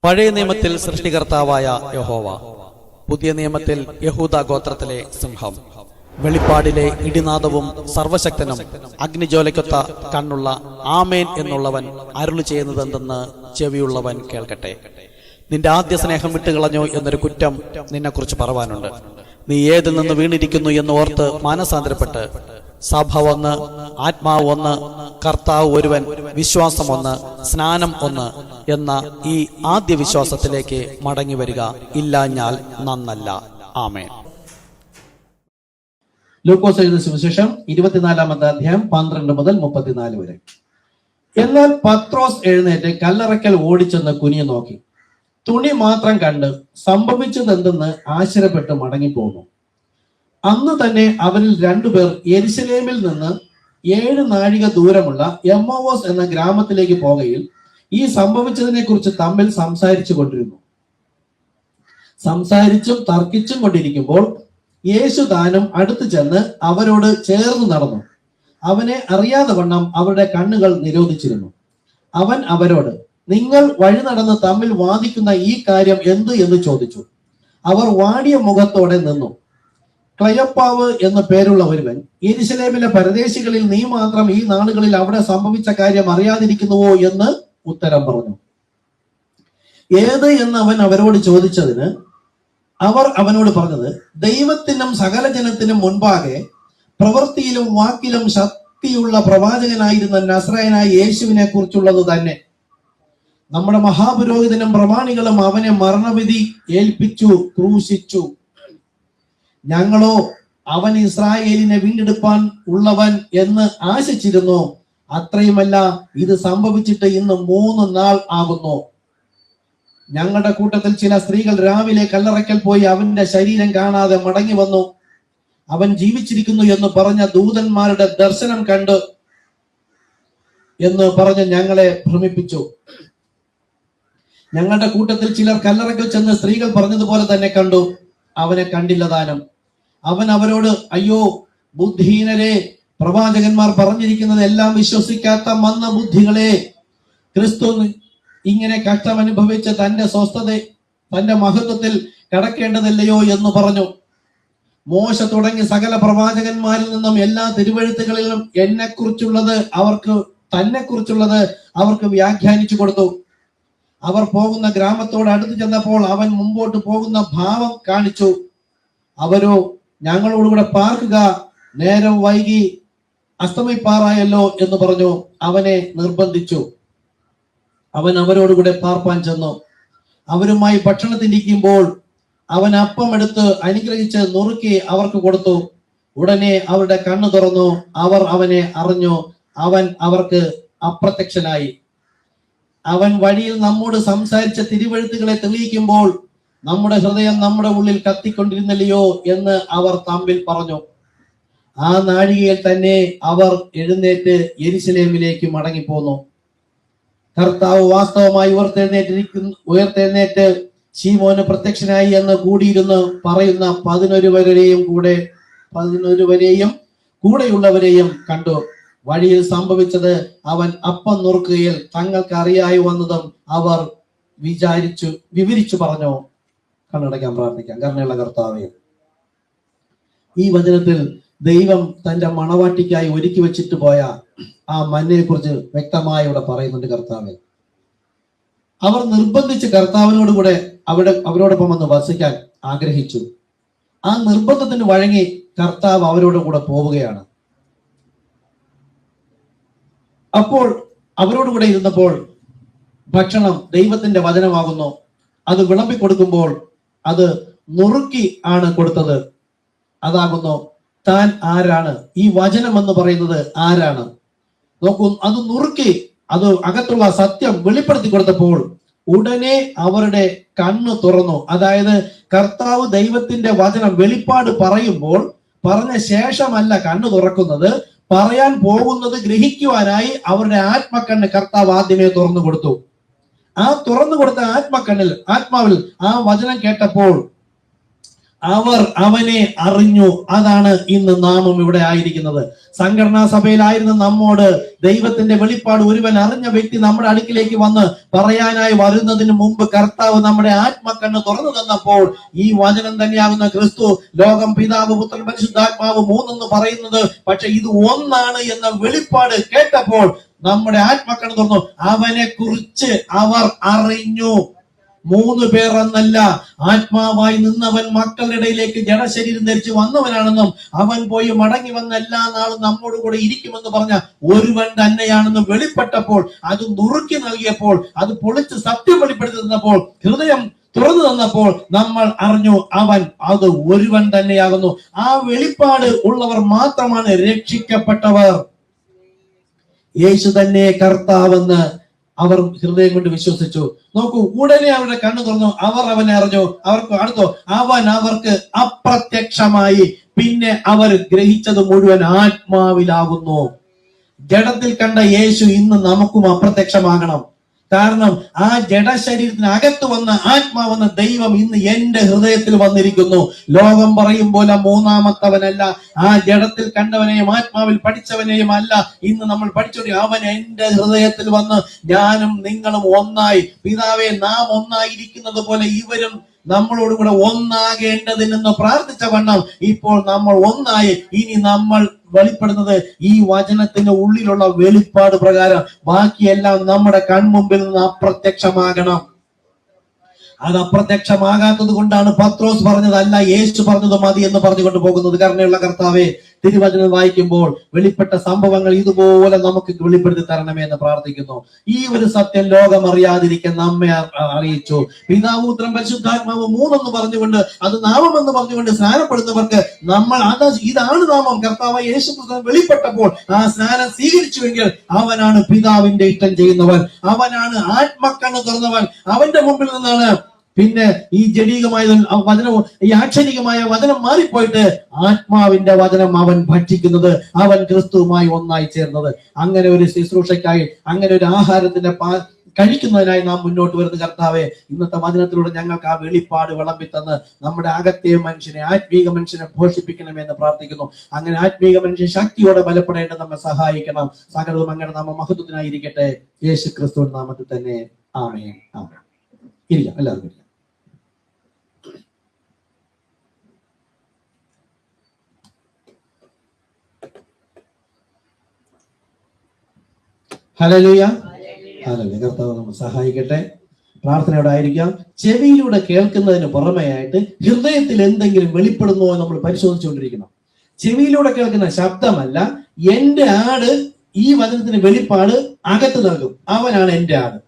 പഴയ നിയമത്തിൽ സൃഷ്ടികർത്താവായ യഹോവ, പുതിയ നിയമത്തിൽ യഹൂദ ഗോത്രത്തിലെ സിംഹം, വെളിപ്പാടിലെ ഇടിനാദവും സർവശക്തനും അഗ്നിജ്വാലയ്ക്കൊത്ത കണ്ണുള്ള ആമേൻ എന്നുള്ളവൻ അരുളി ചെയ്യുന്നതെന്തെന്ന് ചെവിയുള്ളവൻ കേൾക്കട്ടെ. നിന്റെ ആദ്യ സ്നേഹം വിട്ടുകളഞ്ഞോ എന്നൊരു കുറ്റം നിന്നെക്കുറിച്ച് പറവാനുണ്ട്. നീ ഏതിൽ നിന്ന് വീണിരിക്കുന്നു എന്ന് ഓർത്ത് മാനസാന്തരപ്പെട്ട് സഭ ഒന്ന്, ആത്മാവ് ഒന്ന്, കർത്താവ് ഒരുവൻ, വിശ്വാസം ഒന്ന്, സ്നാനം ഒന്ന് എന്ന ഈ ആദ്യ വിശ്വാസത്തിലേക്ക് മടങ്ങി വരിക. ഇല്ലാഞ്ഞാൽ നന്നല്ല. ആമേൻ. ലൂക്കോസ് എഴുതിയ സുവിശേഷം 24-ാമത്തെ അധ്യായം 12 മുതൽ 34 വരെ. എന്നാൽ പത്രോസ് എഴുന്നേറ്റ് കല്ലറയ്ക്കൽ ഓടിച്ചെന്ന് കുനിഞ്ഞു നോക്കി. തുണി മാത്രം കണ്ട് സംഭവിച്ചതെന്തെന്ന് ആശ്ചര്യപ്പെട്ട് മടങ്ങിപ്പോന്നു. അന്ന് തന്നെ അവരിൽ 2 പേർ യെരുശലേമിൽ നിന്ന് 7 നാഴിക ദൂരമുള്ള എമ്മോവോസ് എന്ന ഗ്രാമത്തിലേക്ക് പോകയിൽ ഈ സംഭവിച്ചതിനെ കുറിച്ച് തമ്മിൽ സംസാരിച്ചും തർക്കിച്ചും കൊണ്ടിരിക്കുമ്പോൾ യേശു താനും അടുത്തു ചെന്ന് അവരോട് ചേർന്ന് നടന്നു. അവനെ അറിയാതെ വണ്ണം അവരുടെ കണ്ണുകൾ നിരോധിച്ചിരുന്നു. അവൻ അവരോട്, നിങ്ങൾ വഴി നടന്ന് തമ്മിൽ വാദിക്കുന്ന ഈ കാര്യം എന്ത് എന്ന് ചോദിച്ചു. അവർ വാടിയ മുഖത്തോടെ നിന്നു. ക്ലയപ്പാവ് എന്ന പേരുള്ള ഒരുവൻ, യെരുശലേമിലെ പരദേശികളിൽ നീ മാത്രം ഈ നാളുകളിൽ അവിടെ സംഭവിച്ച കാര്യം അറിയാതിരിക്കുന്നുവോ എന്ന് ഉത്തരം പറഞ്ഞു. ഏത് എന്ന് അവൻ അവരോട് ചോദിച്ചതിന് അവർ അവനോട് പറഞ്ഞത്, ദൈവത്തിനും സകല ജനത്തിനും മുൻപാകെ പ്രവൃത്തിയിലും വാക്കിലും ശക്തിയുള്ള പ്രവാചകനായിരുന്ന നസ്രായനായ യേശുവിനെ കുറിച്ചുള്ളത് തന്നെ. നമ്മുടെ മഹാപുരോഹിതനും പ്രമാണികളും അവനെ മരണവിധി ഏൽപ്പിച്ചു ക്രൂശിച്ചു. ഞങ്ങളോ അവൻ ഇസ്രായേലിനെ വീണ്ടെടുപ്പാൻ ഉള്ളവൻ എന്ന് ആശിച്ചിരുന്നു. അത്രയുമല്ല, ഇത് സംഭവിച്ചിട്ട് ഇന്ന് 3 നാൾ ആകുന്നു. ഞങ്ങളുടെ കൂട്ടത്തിൽ ചില സ്ത്രീകൾ രാവിലെ കല്ലറയ്ക്കൽ പോയി അവന്റെ ശരീരം കാണാതെ മടങ്ങി വന്നു. അവൻ ജീവിച്ചിരിക്കുന്നു എന്ന് പറഞ്ഞ ദൂതന്മാരുടെ ദർശനം കണ്ടു എന്ന് പറഞ്ഞ് ഞങ്ങളെ ഭ്രമിപ്പിച്ചു. ഞങ്ങളുടെ കൂട്ടത്തിൽ ചിലർ കല്ലറയ്ക്കൽ ചെന്ന് സ്ത്രീകൾ പറഞ്ഞതുപോലെ തന്നെ കണ്ടു. അവനെ കണ്ടില്ല താനും. അവൻ അവരോട്, അയ്യോ ബുദ്ധിഹീനരെ, പ്രവാചകന്മാർ പറഞ്ഞിരിക്കുന്നത് എല്ലാം വിശ്വസിക്കാത്ത മന്ദബുദ്ധികളെ, ക്രിസ്തു ഇങ്ങനെ കഷ്ടം അനുഭവിച്ച് തന്റെ മഹത്വത്തിൽ കടക്കേണ്ടതല്ലയോ എന്ന് പറഞ്ഞു. മോശ തുടങ്ങി സകല പ്രവാചകന്മാരിൽ നിന്നും എല്ലാ തിരുവെഴുത്തുകളിലും തന്നെക്കുറിച്ചുള്ളത് അവർക്ക് വ്യാഖ്യാനിച്ചു കൊടുത്തു. അവർ പോകുന്ന ഗ്രാമത്തോട് അടുത്ത് ചെന്നപ്പോൾ അവൻ മുമ്പോട്ട് പോകുന്ന ഭാവം കാണിച്ചു. അവരോ, ഞങ്ങളോടുകൂടെ പാർക്കുക, നേരം വൈകി അസ്തമിപ്പാറായല്ലോ എന്ന് പറഞ്ഞു അവനെ നിർബന്ധിച്ചു. അവൻ അവരോടുകൂടെ പാർപ്പാൻ ചെന്നു. അവരുമായി ഭക്ഷണത്തിനിരിക്കുമ്പോൾ അവൻ അപ്പം എടുത്ത് അനുഗ്രഹിച്ച് നുറുക്കി അവർക്ക് കൊടുത്തു. ഉടനെ അവരുടെ കണ്ണു തുറന്നു. അവർ അവനെ അറിഞ്ഞു. അവൻ അവർക്ക് അപ്രത്യക്ഷനായി. അവൻ വഴിയിൽ നമ്മോട് സംസാരിച്ച തിരുവെഴുത്തുകളെ തെളിയിക്കുമ്പോൾ നമ്മുടെ ഹൃദയം നമ്മുടെ ഉള്ളിൽ കത്തിക്കൊണ്ടിരുന്നില്ലയോ എന്ന് അവർ തമ്മിൽ പറഞ്ഞു. ആ നാഴികയിൽ തന്നെ അവർ എഴുന്നേറ്റ് യെരുശലേമിലേക്ക് മടങ്ങിപ്പോന്നു. കർത്താവ് വാസ്തവമായി ഉയർത്തെഴുന്നേറ്റ് ശീമോന് പ്രത്യക്ഷനായി എന്ന് കൂടിയിരുന്ന് പറയുന്ന 11 കൂടെയുള്ളവരെയും കണ്ടു. വഴിയിൽ സംഭവിച്ചത് അവൻ അപ്പം നുറുക്കുകയിൽ തങ്ങൾക്ക് അറിയായി വന്നതും അവർ വിവരിച്ചു പറഞ്ഞു. കണ്ണടയ്ക്കാൻ പ്രാർത്ഥിക്കാം. കരുണയുള്ള കർത്താവേ, ഈ വചനത്തിൽ ദൈവം തന്റെ മണവാട്ടിക്കായി ഒരുക്കി വെച്ചിട്ട് പോയ ആ മന്നയെ കുറിച്ച് വ്യക്തമായി ഇവിടെ പറയുന്നുണ്ട്. കർത്താവെ, അവർ നിർബന്ധിച്ച് കർത്താവിനോടുകൂടെ അവരോടൊപ്പം വന്ന് വസിക്കാൻ ആഗ്രഹിച്ചു. ആ നിർബന്ധത്തിന് വഴങ്ങി കർത്താവ് അവരോട് കൂടെ പോവുകയാണ്. അപ്പോൾ അവരോടുകൂടെ ഇരുന്നപ്പോൾ ഭക്ഷണം ദൈവത്തിന്റെ വചനമാകുന്നു. അത് വിളമ്പി കൊടുക്കുമ്പോൾ അത് നുറുക്കി ആണ് കൊടുത്തത്. അതാകുന്നു താൻ ആരാണ്, ഈ വചനം എന്ന് പറയുന്നത് ആരാണ്. നോക്കൂ, അത് നുറുക്കി അത് അകത്തുള്ള സത്യം വെളിപ്പെടുത്തി കൊടുത്തപ്പോൾ ഉടനെ അവരുടെ കണ്ണ് തുറന്നു. അതായത് കർത്താവ് ദൈവത്തിന്റെ വചനം വെളിപ്പാട് പറയുമ്പോൾ പറഞ്ഞ ശേഷമല്ല കണ്ണ് തുറക്കുന്നത്, പറയാൻ പോകുന്നത് ഗ്രഹിക്കുവാനായി അവരുടെ ആത്മക്കണ്ണ് കർത്താവ് ആദ്യമേ തുറന്നു കൊടുത്തു. ആ തുറന്നു കൊടുത്ത ആത്മാവിൽ ആ വചനം കേട്ടപ്പോൾ അവർ അവനെ അറിഞ്ഞു. അതാണ് ഇന്ന് നാമും ഇവിടെ ആയിരിക്കുന്നത്. സംഘടനാ സഭയിലായിരുന്ന നമ്മോട് ദൈവത്തിന്റെ വെളിപ്പാട് ഒരുവൻ അറിഞ്ഞ വ്യക്തി നമ്മുടെ അടുക്കിലേക്ക് വന്ന് പറയാനായി വരുന്നതിന് മുമ്പ് കർത്താവ് നമ്മുടെ ആത്മക്കണ്ണ് തുറന്നു തന്നപ്പോൾ ഈ വചനം തന്നെയാകുന്ന ക്രിസ്തു, ലോകം, പിതാവ്, പുത്രൻ, പരിശുദ്ധാത്മാവ് മൂന്നെന്ന് പറയുന്നത് പക്ഷെ ഇത് ഒന്നാണ് എന്ന വെളിപ്പാട് കേട്ടപ്പോൾ നമ്മുടെ ആത്മക്കണ്ണ് തുറന്നു. അവനെ കുറിച്ച് അവർ അറിഞ്ഞു. 3 പേർ എന്നല്ല, ആത്മാവായി നിന്നവൻ മക്കളുടെ ഇടയിലേക്ക് ജഡശരീരം ധരിച്ച് വന്നവനാണെന്നും അവൻ പോയി മടങ്ങി വന്ന എല്ലാ നാളും നമ്മോട് കൂടെ ഇരിക്കുമെന്ന് പറഞ്ഞ ഒരുവൻ തന്നെയാണെന്നും വെളിപ്പെട്ടപ്പോൾ, അത് നുറുക്കി നൽകിയപ്പോൾ, അത് പൊളിച്ച് സത്യം വെളിപ്പെടുത്തി തന്നപ്പോൾ, ഹൃദയം തുറന്നു തന്നപ്പോൾ നമ്മൾ അറിഞ്ഞു അവൻ അത് ഒരുവൻ തന്നെയാകുന്നു. ആ വെളിപ്പാട് ഉള്ളവർ മാത്രമാണ് രക്ഷിക്കപ്പെട്ടവർ. യേശു തന്നെ കർത്താവെന്ന് അവർ ഹൃദയം കൊണ്ട് വിശ്വസിച്ചു. നോക്കൂ, ഉടനെ അവരുടെ കണ്ണു തുറന്നു. അവർ അവനെ അറിഞ്ഞു. അവർക്ക് അടുത്തോ, അവൻ അവർക്ക് അപ്രത്യക്ഷമായി. പിന്നെ അവർ ഗ്രഹിച്ചത് മുഴുവൻ ആത്മാവിലാകുന്നു. ജഡത്തിൽ കണ്ട യേശു ഇന്ന് നമുക്കും അപ്രത്യക്ഷമാകണം. കാരണം ആ ജഡശരീരത്തിനകത്ത് വന്ന ആത്മാവെന്ന ദൈവം ഇന്ന് എന്റെ ഹൃദയത്തിൽ വന്നിരിക്കുന്നു. ലോകം പറയും പോലെ മൂന്നാമത്തവനല്ല, ആ ജഡത്തിൽ കണ്ടവനെയും ആത്മാവിൽ പഠിച്ചവനെയും അല്ല ഇന്ന് നമ്മൾ പഠിച്ചോണ്ടി. അവൻ എന്റെ ഹൃദയത്തിൽ വന്ന് ഞാനും നിങ്ങളും ഒന്നായി, പിതാവേ നാം ഒന്നായിരിക്കുന്നത് പോലെ ഇവരും നമ്മളോട് കൂടെ ഒന്നാകേണ്ടതിനെന്ന് പ്രാർത്ഥിച്ച വണ്ണം ഇപ്പോൾ നമ്മൾ ഒന്നായി. ഇനി നമ്മൾ വെളിപ്പെടുന്നത് ഈ വചനത്തിന്റെ ഉള്ളിലുള്ള വെളിപ്പാട് പ്രകാരം. ബാക്കിയെല്ലാം നമ്മുടെ കൺമുമ്പിൽ നിന്ന് അപ്രത്യക്ഷമാകണം. അത് അപ്രത്യക്ഷമാകാത്തത് കൊണ്ടാണ് പത്രോസ് പറഞ്ഞതല്ല യേശു പറഞ്ഞത് മതി എന്ന് പറഞ്ഞുകൊണ്ട് പോകുന്നത്. കരുണയുള്ള കർത്താവേ, തിരുവചനം വായിക്കുമ്പോൾ വെളിപ്പെട്ട സംഭവങ്ങൾ ഇതുപോലെ നമുക്ക് വെളിപ്പെടുത്തി തരണമേ എന്ന് പ്രാർത്ഥിക്കുന്നു. ഈ ഒരു സത്യം ലോകം അറിയാതിരിക്കാൻ നമ്മെ അറിയിച്ചു. പിതാവ്, പുത്രൻ, പരിശുദ്ധാത്മാവ് മൂന്നെന്ന് പറഞ്ഞുകൊണ്ട്, അത് നാമമെന്ന് പറഞ്ഞുകൊണ്ട് സ്നാനപ്പെടുന്നവർക്ക് നമ്മൾ ഇതാണ് നാമം. കർത്താവ് യേശു ക്രിസ്തു വെളിപ്പെട്ടപ്പോൾ ആ സ്നാനം സ്വീകരിച്ചുവെങ്കിൽ അവനാണ് പിതാവിന്റെ ഇഷ്ടം ചെയ്യുന്നവൻ, അവനാണ് ആത്മക്കണ്ണ് തുറന്നവൻ. അവന്റെ മുമ്പിൽ നിന്നാണ് പിന്നെ ഈ ജഡീകമായ വചനം, ഈ ആക്ഷരികമായ വചനം മാറിപ്പോയിട്ട് ആത്മാവിന്റെ വചനം അവൻ ഭക്ഷിക്കുന്നത്, അവൻ ക്രിസ്തുവുമായി ഒന്നായി ചേർന്നത്. അങ്ങനെ ഒരു ശുശ്രൂഷയ്ക്കായി, അങ്ങനെ ഒരു ആഹാരത്തിന്റെ കഴിക്കുന്നതിനായി നാം മുന്നോട്ട് വരുന്ന കർത്താവെ, ഇന്നത്തെ വചനത്തിലൂടെ ഞങ്ങൾക്ക് ആ വെളിപ്പാട് വിളമ്പിത്തന്ന് നമ്മുടെ അകത്തെ മനുഷ്യനെ, ആത്മീക മനുഷ്യനെ പോഷിപ്പിക്കണമെന്ന് പ്രാർത്ഥിക്കുന്നു. അങ്ങനെ ആത്മീക മനുഷ്യൻ ശക്തിയോടെ ബലപ്പെടേണ്ടത് നമ്മെ സഹായിക്കണം. സകലതും അങ്ങനെ നാമ മഹത്വത്തിനായിരിക്കട്ടെ. യേശു ക്രിസ്തുവിന്റെ നാമത്തിൽ തന്നെ ആമേൻ. ആമേൻ. ഇരിക്കാം, എല്ലാവർക്കും. Hallelujah, hallelujah. കർത്താവ് നമ്മെ സഹായിക്കട്ടെ. പ്രാർത്ഥനയോടെ ആയിരിക്കാം. ചെവിയിലൂടെ കേൾക്കുന്നതിന് പുറമെയായിട്ട് ഹൃദയത്തിൽ എന്തെങ്കിലും വെളിപ്പെടുന്നോ എന്ന് നമ്മൾ പരിശോധിച്ചുകൊണ്ടിരിക്കണം. ചെവിയിലൂടെ കേൾക്കുന്ന ശബ്ദമല്ല, എന്റെ ആട് ഈ വചനത്തിന് വെളിപ്പാട് അകത്ത് നൽകും. അവനാണ് എന്റെ ആട്.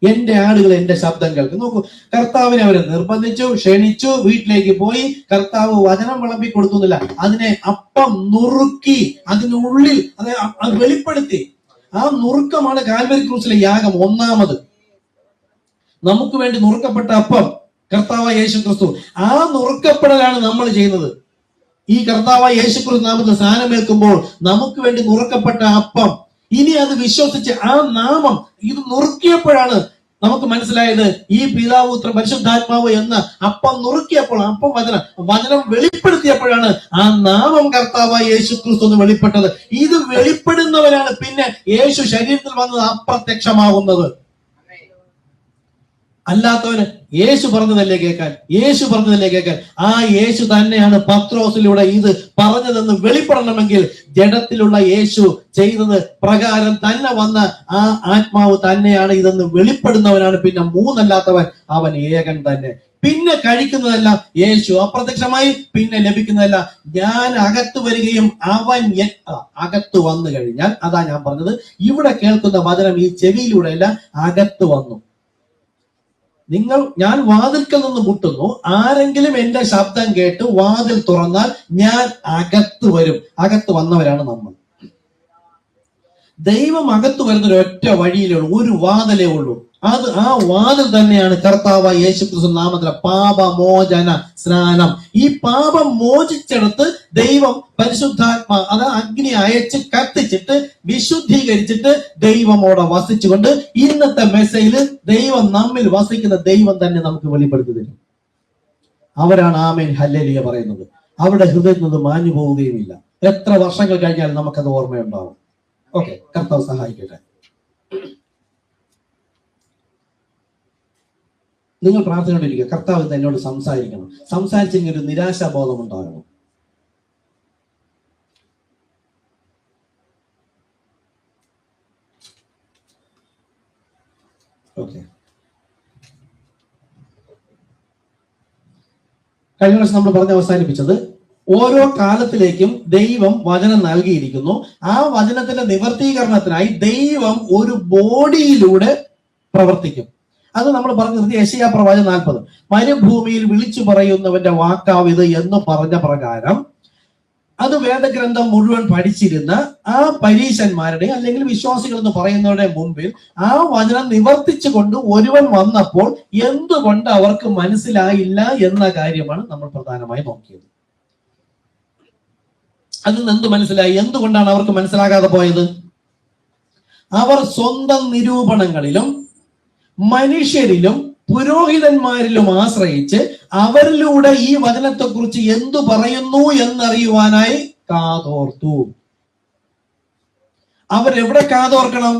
എന്റെ ആടുകൾ എന്റെ ശബ്ദം കേൾക്കും. നോക്കൂ, കർത്താവിനെ അവരെ നിർബന്ധിച്ചു, ക്ഷണിച്ചു, വീട്ടിലേക്ക് പോയി. കർത്താവ് വചനം വിളമ്പി കൊടുക്കുന്നില്ല, അതിനെ അപ്പം നുറുക്കി അതിനുള്ളിൽ അത് വെളിപ്പെടുത്തി. ആ നുറുക്കമാണ് കാൽവരി ക്രൂസിലെ യാഗം. ഒന്നാമത് നമുക്ക് വേണ്ടി നുറുക്കപ്പെട്ട അപ്പം കർത്താവായ യേശു ക്രിസ്തു. ആ നുറുക്കപ്പെടലാണ് നമ്മൾ ചെയ്യുന്നത്. ഈ കർത്താവായ യേശു ക്രിസ്തു നാമത്തിൽ സ്നാനമേൽക്കുമ്പോൾ നമുക്ക് വേണ്ടി നുറുക്കപ്പെട്ട അപ്പം, ഇനി അത് വിശ്വസിച്ച് ആ നാമം ഇത് നുറുക്കിയപ്പോഴാണ് നമുക്ക് മനസ്സിലായത് ഈ പിതാവ്, പുത്രൻ, പരിശുദ്ധാത്മാവ് എന്ന അപ്പം നുറുക്കിയപ്പോൾ, അപ്പം വചനം വെളിപ്പെടുത്തിയപ്പോഴാണ് ആ നാമം കർത്താവായ യേശു ക്രിസ്തു എന്ന് വെളിപ്പെട്ടത്. ഇത് വെളിപ്പെടുന്നവരാണ് പിന്നെ യേശു ശരീരത്തിൽ വന്നത് അപ്രത്യക്ഷമാകുന്നത്. അല്ലാത്തവന് യേശു പറഞ്ഞതല്ലേ കേൾക്കാൻ, യേശു പറഞ്ഞതല്ലേ കേൾക്കാൻ. ആ യേശു തന്നെയാണ് പത്രോസിലൂടെ ഇത് പറഞ്ഞതെന്ന് വെളിപ്പെടണമെങ്കിൽ ജഡത്തിലുള്ള യേശു ചെയ്തത് പ്രകാരം തന്നെ വന്ന ആ ആത്മാവ് തന്നെയാണ് ഇതെന്ന് വെളിപ്പെടുന്നവനാണ് പിന്നെ മൂന്നല്ലാത്തവൻ, അവൻ ഏകൻ തന്നെ. പിന്നെ കഴിക്കുന്നതെല്ലാം യേശു അപ്രത്യക്ഷമായി, പിന്നെ ലഭിക്കുന്നതല്ല ഞാൻ അകത്ത് വരികയും അവൻ അകത്ത് വന്നു കഴിഞ്ഞാൽ, അതാ ഞാൻ പറഞ്ഞത്, ഇവിടെ കേൾക്കുന്ന വചനം ഈ ചെവിയിലൂടെയല്ല, അകത്ത് വന്നു. ഞാൻ വാതിൽക്കൽ നിന്ന് മുട്ടുന്നു, ആരെങ്കിലും എന്റെ ശബ്ദം കേട്ട് വാതിൽ തുറന്നാൽ ഞാൻ അകത്ത് വരും. അകത്ത് വന്നവരാണ് നമ്മൾ. ദൈവം അകത്ത് വരുന്ന ഒരൊറ്റ വഴിയിലേ ഉള്ളൂ, ഒരു വാതിലേ ഉള്ളൂ. ആ വാതിൽ തന്നെയാണ് കർത്താവായ യേശു ക്രിസ്തു നാമത്തിലെ പാപമോചന സ്നാനം. ഈ പാപം മോചിച്ചെടുത്ത് ദൈവം പരിശുദ്ധാത്മാ അഗ്നി അയച്ച് കത്തിച്ചിട്ട് വിശുദ്ധീകരിച്ചിട്ട് ദൈവമോടെ വസിച്ചുകൊണ്ട് ഇന്നത്തെ മെസ്സേജിൽ ദൈവം നമ്മിൽ വസിക്കുന്ന ദൈവം തന്നെ നമുക്ക് വെളിപ്പെടുത്തി തരും. അവരാണ് ആമേൻ ഹല്ലേലൂയ പറയുന്നത്. അവരുടെ ഹൃദയത്തിൽ നിന്ന് മാഞ്ഞു പോവുകയുമില്ല. എത്ര വർഷങ്ങൾ കഴിഞ്ഞാൽ നമുക്കത് ഓർമ്മയുണ്ടാവും. ഓക്കെ, കർത്താവ് സഹായിക്കട്ടെ. നിങ്ങൾ പ്രാർത്ഥനയോടിരിക്കുക, കർത്താവ് എന്നോട് സംസാരിക്കണം. സംസാരിച്ചെങ്കിൽ ഒരു നിരാശാബോധം ഉണ്ടാകണം. ഓക്കെ, കഴിഞ്ഞ വർഷം നമ്മൾ പറഞ്ഞ് അവസാനിപ്പിച്ചത്, ഓരോ കാലത്തിലേക്കും ദൈവം വചനം നൽകിയിരിക്കുന്നു. ആ വചനത്തിന്റെ നിവർത്തീകരണത്തിനായി ദൈവം ഒരു ബോഡിയിലൂടെ പ്രവർത്തിക്കും. അത് നമ്മൾ പറഞ്ഞു നിർത്തി യെശയ്യാ പ്രവാചകൻ 40. മരുഭൂമിയിൽ വിളിച്ചു പറയുന്നവന്റെ വാക്കാവിത് എന്ന് പറഞ്ഞ പ്രകാരം അത് വേദഗ്രന്ഥം മുഴുവൻ പഠിച്ചിരുന്ന ആ പരീശന്മാരുടെ അല്ലെങ്കിൽ വിശ്വാസികൾ എന്ന് പറയുന്നവരുടെ മുമ്പിൽ ആ വചനം നിവർത്തിച്ചു കൊണ്ട് ഒരുവൻ വന്നപ്പോൾ എന്തുകൊണ്ട് അവർക്ക് മനസ്സിലായില്ല എന്ന കാര്യമാണ് നമ്മൾ പ്രധാനമായി നോക്കിയത്. അതിൽ നിന്ന് എന്ത് മനസ്സിലായി? എന്തുകൊണ്ടാണ് അവർക്ക് മനസ്സിലാകാതെ പോയത്? അവർ സ്വന്തം നിരൂപണങ്ങളിലും മനുഷ്യരിലും പുരോഹിതന്മാരിലും ആശ്രയിച്ച് അവരിലൂടെ ഈ വചനത്തെക്കുറിച്ച് എന്തു പറയുന്നു എന്നറിയുവാനായി കാതോർത്തു. അവരെവിടെ കാതോർക്കണം?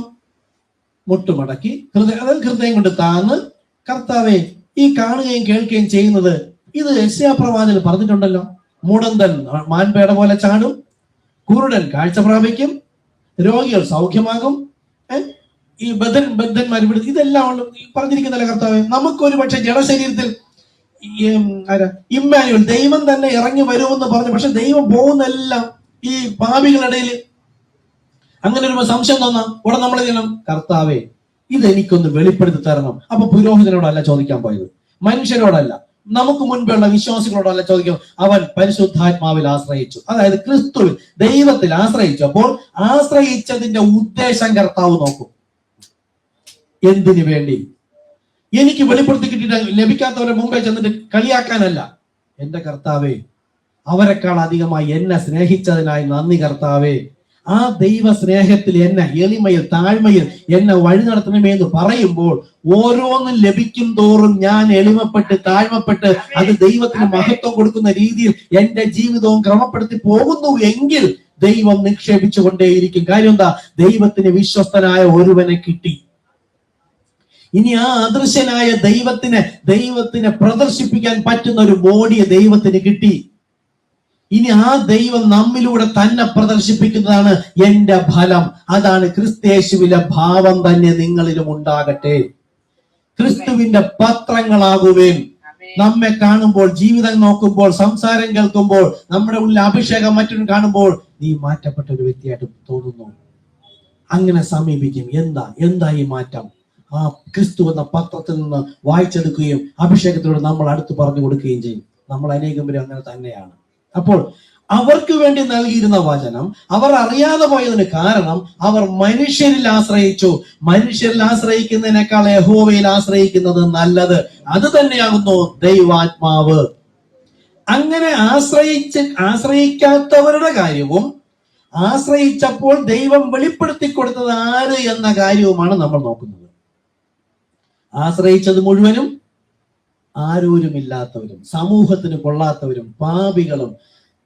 മുട്ടുമടക്കി ഹൃദയം കൊണ്ട് താന്ന്, കർത്താവേ, ഈ കാണുകയും കേൾക്കുകയും ചെയ്യുന്നത് ഇത് യെശയ്യാ പ്രവാചകൻ പറഞ്ഞിട്ടുണ്ടല്ലോ. മൂടന്തൻ മാൻപേട പോലെ ചാടും, കുരുടൻ കാഴ്ച പ്രാപിക്കും, രോഗികൾ സൗഖ്യമാകും, ഈ ബദ്ധന്മാർ വിടും, ഇതെല്ലാം പറഞ്ഞിരിക്കുന്നല്ല കർത്താവേ. നമുക്കൊരു പക്ഷെ ജഡശരീരത്തിൽ ഇമ്മാനുവൽ ദൈവം തന്നെ ഇറങ്ങി വരുമെന്ന് പറഞ്ഞു. പക്ഷെ ദൈവം പോകുന്നെല്ലാം ഈ പാപികളിടയിൽ. അങ്ങനെ ഒരു സംശയം തോന്നാം. ഉടനെ നമ്മൾ ചെയ്യണം, കർത്താവേ ഇതെനിക്കൊന്ന് വെളിപ്പെടുത്തി തരണം. അപ്പൊ പുരോഹിതനോടല്ല ചോദിക്കാൻ പോയത്, മനുഷ്യരോടല്ല, നമുക്ക് മുൻപുള്ള വിശ്വാസികളോടല്ല ചോദിക്കും. അവൻ പരിശുദ്ധാത്മാവിൽ ആശ്രയിച്ചു, അതായത് ക്രിസ്തുവിൽ ദൈവത്തിൽ ആശ്രയിച്ചു. അപ്പോൾ ആശ്രയിച്ചതിന്റെ ഉദ്ദേശം കർത്താവ് നോക്കും. എന്തിനു വേണ്ടി? എനിക്ക് വെളിപ്പെടുത്തി കിട്ടിയിട്ട് ലഭിക്കാത്തവരെ മുമ്പേ ചെന്നിട്ട് കളിയാക്കാനല്ല. എന്റെ കർത്താവേ, അവരെക്കാൾ അധികമായി എന്നെ സ്നേഹിച്ചതിനായി നന്ദി കർത്താവേ. ആ ദൈവ സ്നേഹത്തിൽ എന്നെ എളിമയിൽ താഴ്മയിൽ എന്നെ വഴി നടത്തണമേ എന്ന് പറയുമ്പോൾ ഓരോന്നും ലഭിക്കും തോറും ഞാൻ എളിമപ്പെട്ട് താഴ്മപ്പെട്ട് അത് ദൈവത്തിന് മഹത്വം കൊടുക്കുന്ന രീതിയിൽ എന്റെ ജീവിതവും ക്രമപ്പെടുത്തി പോകുന്നു എങ്കിൽ ദൈവം നിക്ഷേപിച്ചു കൊണ്ടേയിരിക്കും. കാര്യം എന്താ? ദൈവത്തിന് വിശ്വസ്തനായ ഒരുവനെ കിട്ടി. ഇനി ആ അദൃശ്യനായ ദൈവത്തിനെ പ്രദർശിപ്പിക്കാൻ പറ്റുന്ന ഒരു ബോഡിയെ ദൈവത്തിന് കിട്ടി. ഇനി ആ ദൈവം നമ്മിലൂടെ തന്നെ പ്രദർശിപ്പിക്കുന്നതാണ് എന്റെ ഫലം. അതാണ് ക്രിസ്തയേശുവിലെ ഭാവം തന്നെ നിങ്ങളിലും ഉണ്ടാകട്ടെ. ക്രിസ്തുവിന്റെ പത്രങ്ങളാകുവേൻ. നമ്മെ കാണുമ്പോൾ, ജീവിതം നോക്കുമ്പോൾ, സംസാരം കേൾക്കുമ്പോൾ, നമ്മുടെ ഉള്ളിൽ അഭിഷേകം മറ്റും കാണുമ്പോൾ നീ മാറ്റപ്പെട്ട ഒരു വ്യക്തിയായിട്ട് തോന്നുന്നു. അങ്ങനെ സമീപിക്കും. എന്താ ഈ മാറ്റം? ആ ക്രിസ്തു എന്ന പത്രത്തിൽ നിന്ന് വായിച്ചെടുക്കുകയും അഭിഷേകത്തിലൂടെ നമ്മൾ അടുത്ത് പറഞ്ഞു കൊടുക്കുകയും ചെയ്യും. നമ്മൾ അനേകം പേര് അങ്ങനെ തന്നെയാണ്. അപ്പോൾ അവർക്ക് വേണ്ടി നൽകിയിരുന്ന വചനം അവർ അറിയാതെ പോയതിന് കാരണം അവർ മനുഷ്യരിൽ ആശ്രയിച്ചു. മനുഷ്യരിൽ ആശ്രയിക്കുന്നതിനേക്കാൾ യഹോവയിൽ ആശ്രയിക്കുന്നത് നല്ലത്. അത് തന്നെയാകുന്നു ദൈവാത്മാവ്. അങ്ങനെ ആശ്രയിക്കാത്തവരുടെ കാര്യവും ആശ്രയിച്ചപ്പോൾ ദൈവം വെളിപ്പെടുത്തി കൊടുത്തത് ആര് എന്ന കാര്യവുമാണ് നമ്മൾ നോക്കുന്നത്. ആശ്രയിച്ചത് മുഴുവനും ആരോരുമില്ലാത്തവരും, സമൂഹത്തിന് കൊള്ളാത്തവരും, പാപികളും,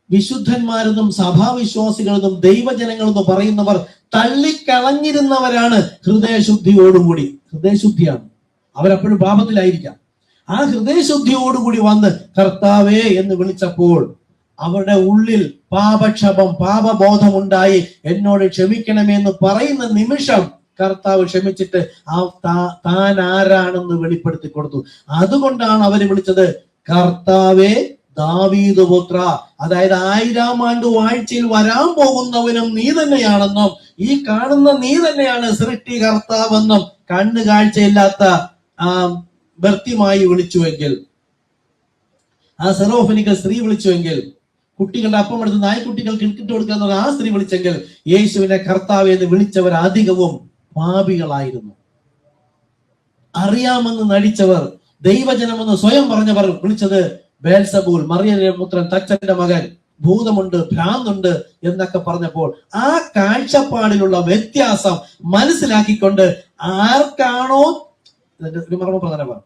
വിശുദ്ധന്മാരെന്നും സഭാവിശ്വാസികളെന്നും ദൈവജനങ്ങളെന്നും പറയുന്നവർ തള്ളിക്കളഞ്ഞിരുന്നവരാണ് ഹൃദയശുദ്ധിയോടുകൂടി. ഹൃദയശുദ്ധിയാണ്, അവരെപ്പോഴും പാപത്തിലായിരിക്കാം. ആ ഹൃദയശുദ്ധിയോടുകൂടി വന്ന് കർത്താവേ എന്ന് വിളിച്ചപ്പോൾ അവരുടെ ഉള്ളിൽ പാപബോധമുണ്ടായി എന്നോട് ക്ഷമിക്കണമേ എന്ന് പറയുന്ന നിമിഷം കർത്താവ് ക്ഷമിച്ചിട്ട് താൻ ആരാണെന്ന് വെളിപ്പെടുത്തി കൊടുത്തു. അതുകൊണ്ടാണ് അവര് വിളിച്ചത് കർത്താവേ ദാവീദ് പുത്ര. അതായത് 1000 ആണ്ട് വാഴ്ചയിൽ വരാൻ പോകുന്നവനും നീ തന്നെയാണെന്നും ഈ കാണുന്ന നീ തന്നെയാണ് സൃഷ്ടികർത്താവെന്നും കണ്ണ് കാഴ്ചയില്ലാത്ത ഭർത്തിമായി വിളിച്ചുവെങ്കിൽ, ആ സെറോഫനിക്കൽ സ്ത്രീ വിളിച്ചുവെങ്കിൽ, കുട്ടികളുടെ അപ്പം എടുത്ത് നായ്ക്കുട്ടികൾ കിട്ടിട്ട് കൊടുക്കുക ആ സ്ത്രീ വിളിച്ചെങ്കിൽ, യേശുവിനെ കർത്താവ് എന്ന് വിളിച്ചവർ അധികവും പാപികളായിരുന്നു. അറിയാമെന്ന് നടിച്ചവർ, ദൈവജനമെന്ന് സ്വയം പറഞ്ഞവർ വിളിച്ചത് ബേൽസബൂൽ, മറിയയുടെ പുത്രൻ, തച്ചന്റെ മകൻ, ഭൂതമുണ്ട്, ഭ്രാന്തുണ്ട് എന്നൊക്കെ പറഞ്ഞപ്പോൾ ആ കാഴ്ചപ്പാടിലുള്ള വ്യത്യാസം മനസ്സിലാക്കിക്കൊണ്ട് ആർക്കാണോ ഒരു മർമ്മ പ്രധാനമാണ്,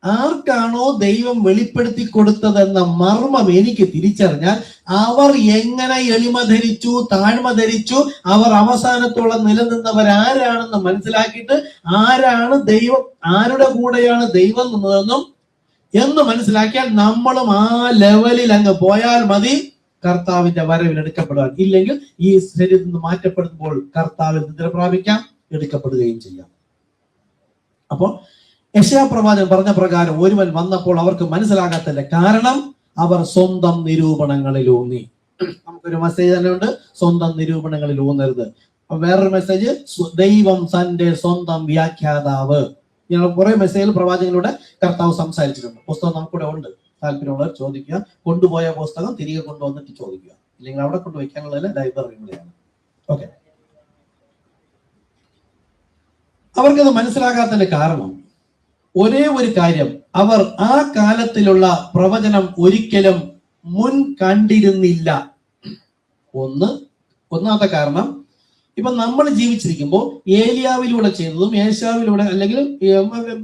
ആർക്കാണോ ദൈവം വെളിപ്പെടുത്തി കൊടുത്തതെന്ന മർമ്മം എനിക്ക് തിരിച്ചറിഞ്ഞാൽ അവർ എങ്ങനെ എളിമ ധരിച്ചു, താഴ്മ ധരിച്ചു, അവർ അവസാനത്തോളം നിലനിന്നവരാരാണെന്ന് മനസ്സിലാക്കിയിട്ട് ആരാണ് ദൈവം, ആരുടെ കൂടെയാണ് ദൈവം നിന്നതെന്നും എന്ന് മനസ്സിലാക്കിയാൽ നമ്മളും ആ ലെവലിൽ അങ്ങ് പോയാൽ മതി കർത്താവിന്റെ വരവിൽ എടുക്കപ്പെടുവാൻ. ഇല്ലെങ്കിൽ ഈ ശരീരത്തിൽ നിന്ന് മാറ്റപ്പെടുമ്പോൾ കർത്താവിൽ നിദ്ര പ്രാപിക്കാം, എടുക്കപ്പെടുകയും ചെയ്യാം. അപ്പോ യെശയ്യാ പ്രവാചകൻ പറഞ്ഞ പ്രകാരം ഒരുവൻ വന്നപ്പോൾ അവർക്ക് മനസ്സിലാകാത്തതിന്റെ കാരണം അവർ സ്വന്തം നിരൂപണങ്ങളിൽ ഊന്നി. നമുക്കൊരു മെസ്സേജ് തന്നെ ഉണ്ട്, സ്വന്തം നിരൂപണങ്ങളിൽ ഊന്നരുത്. വേറൊരു മെസ്സേജ്, ദൈവം തന്റെ സ്വന്തം വ്യാഖ്യാതാവ്. ഞങ്ങൾ കുറെ മെസ്സേജുകൾ പ്രവാചകനിലൂടെ കർത്താവ് സംസാരിച്ചിട്ടുണ്ട്. പുസ്തകം നമുക്കൂടെ ഉണ്ട്, താല്പര്യമുള്ളവർ ചോദിക്കുക. കൊണ്ടുപോയ പുസ്തകം തിരികെ കൊണ്ടുവന്നിട്ട് ചോദിക്കുക, ഇല്ലെങ്കിൽ അവിടെ കൊണ്ടുവയ്ക്കാനുള്ളതിൽ ലൈബ്രറിയിലൂടെയാണ്. ഓക്കെ, അവർക്കത് മനസ്സിലാകാത്തതിന്റെ കാരണം ഒരേ ഒരു കാര്യം, അവർ ആ കാലത്തിലുള്ള ഒരിക്കലും മുൻ കണ്ടിരുന്നില്ല. ഒന്നാമത്തെ കാരണം, ഇപ്പൊ നമ്മൾ ജീവിച്ചിരിക്കുമ്പോൾ ഏലിയാവിലൂടെ ചെയ്തതും യേശാവിലൂടെ അല്ലെങ്കിൽ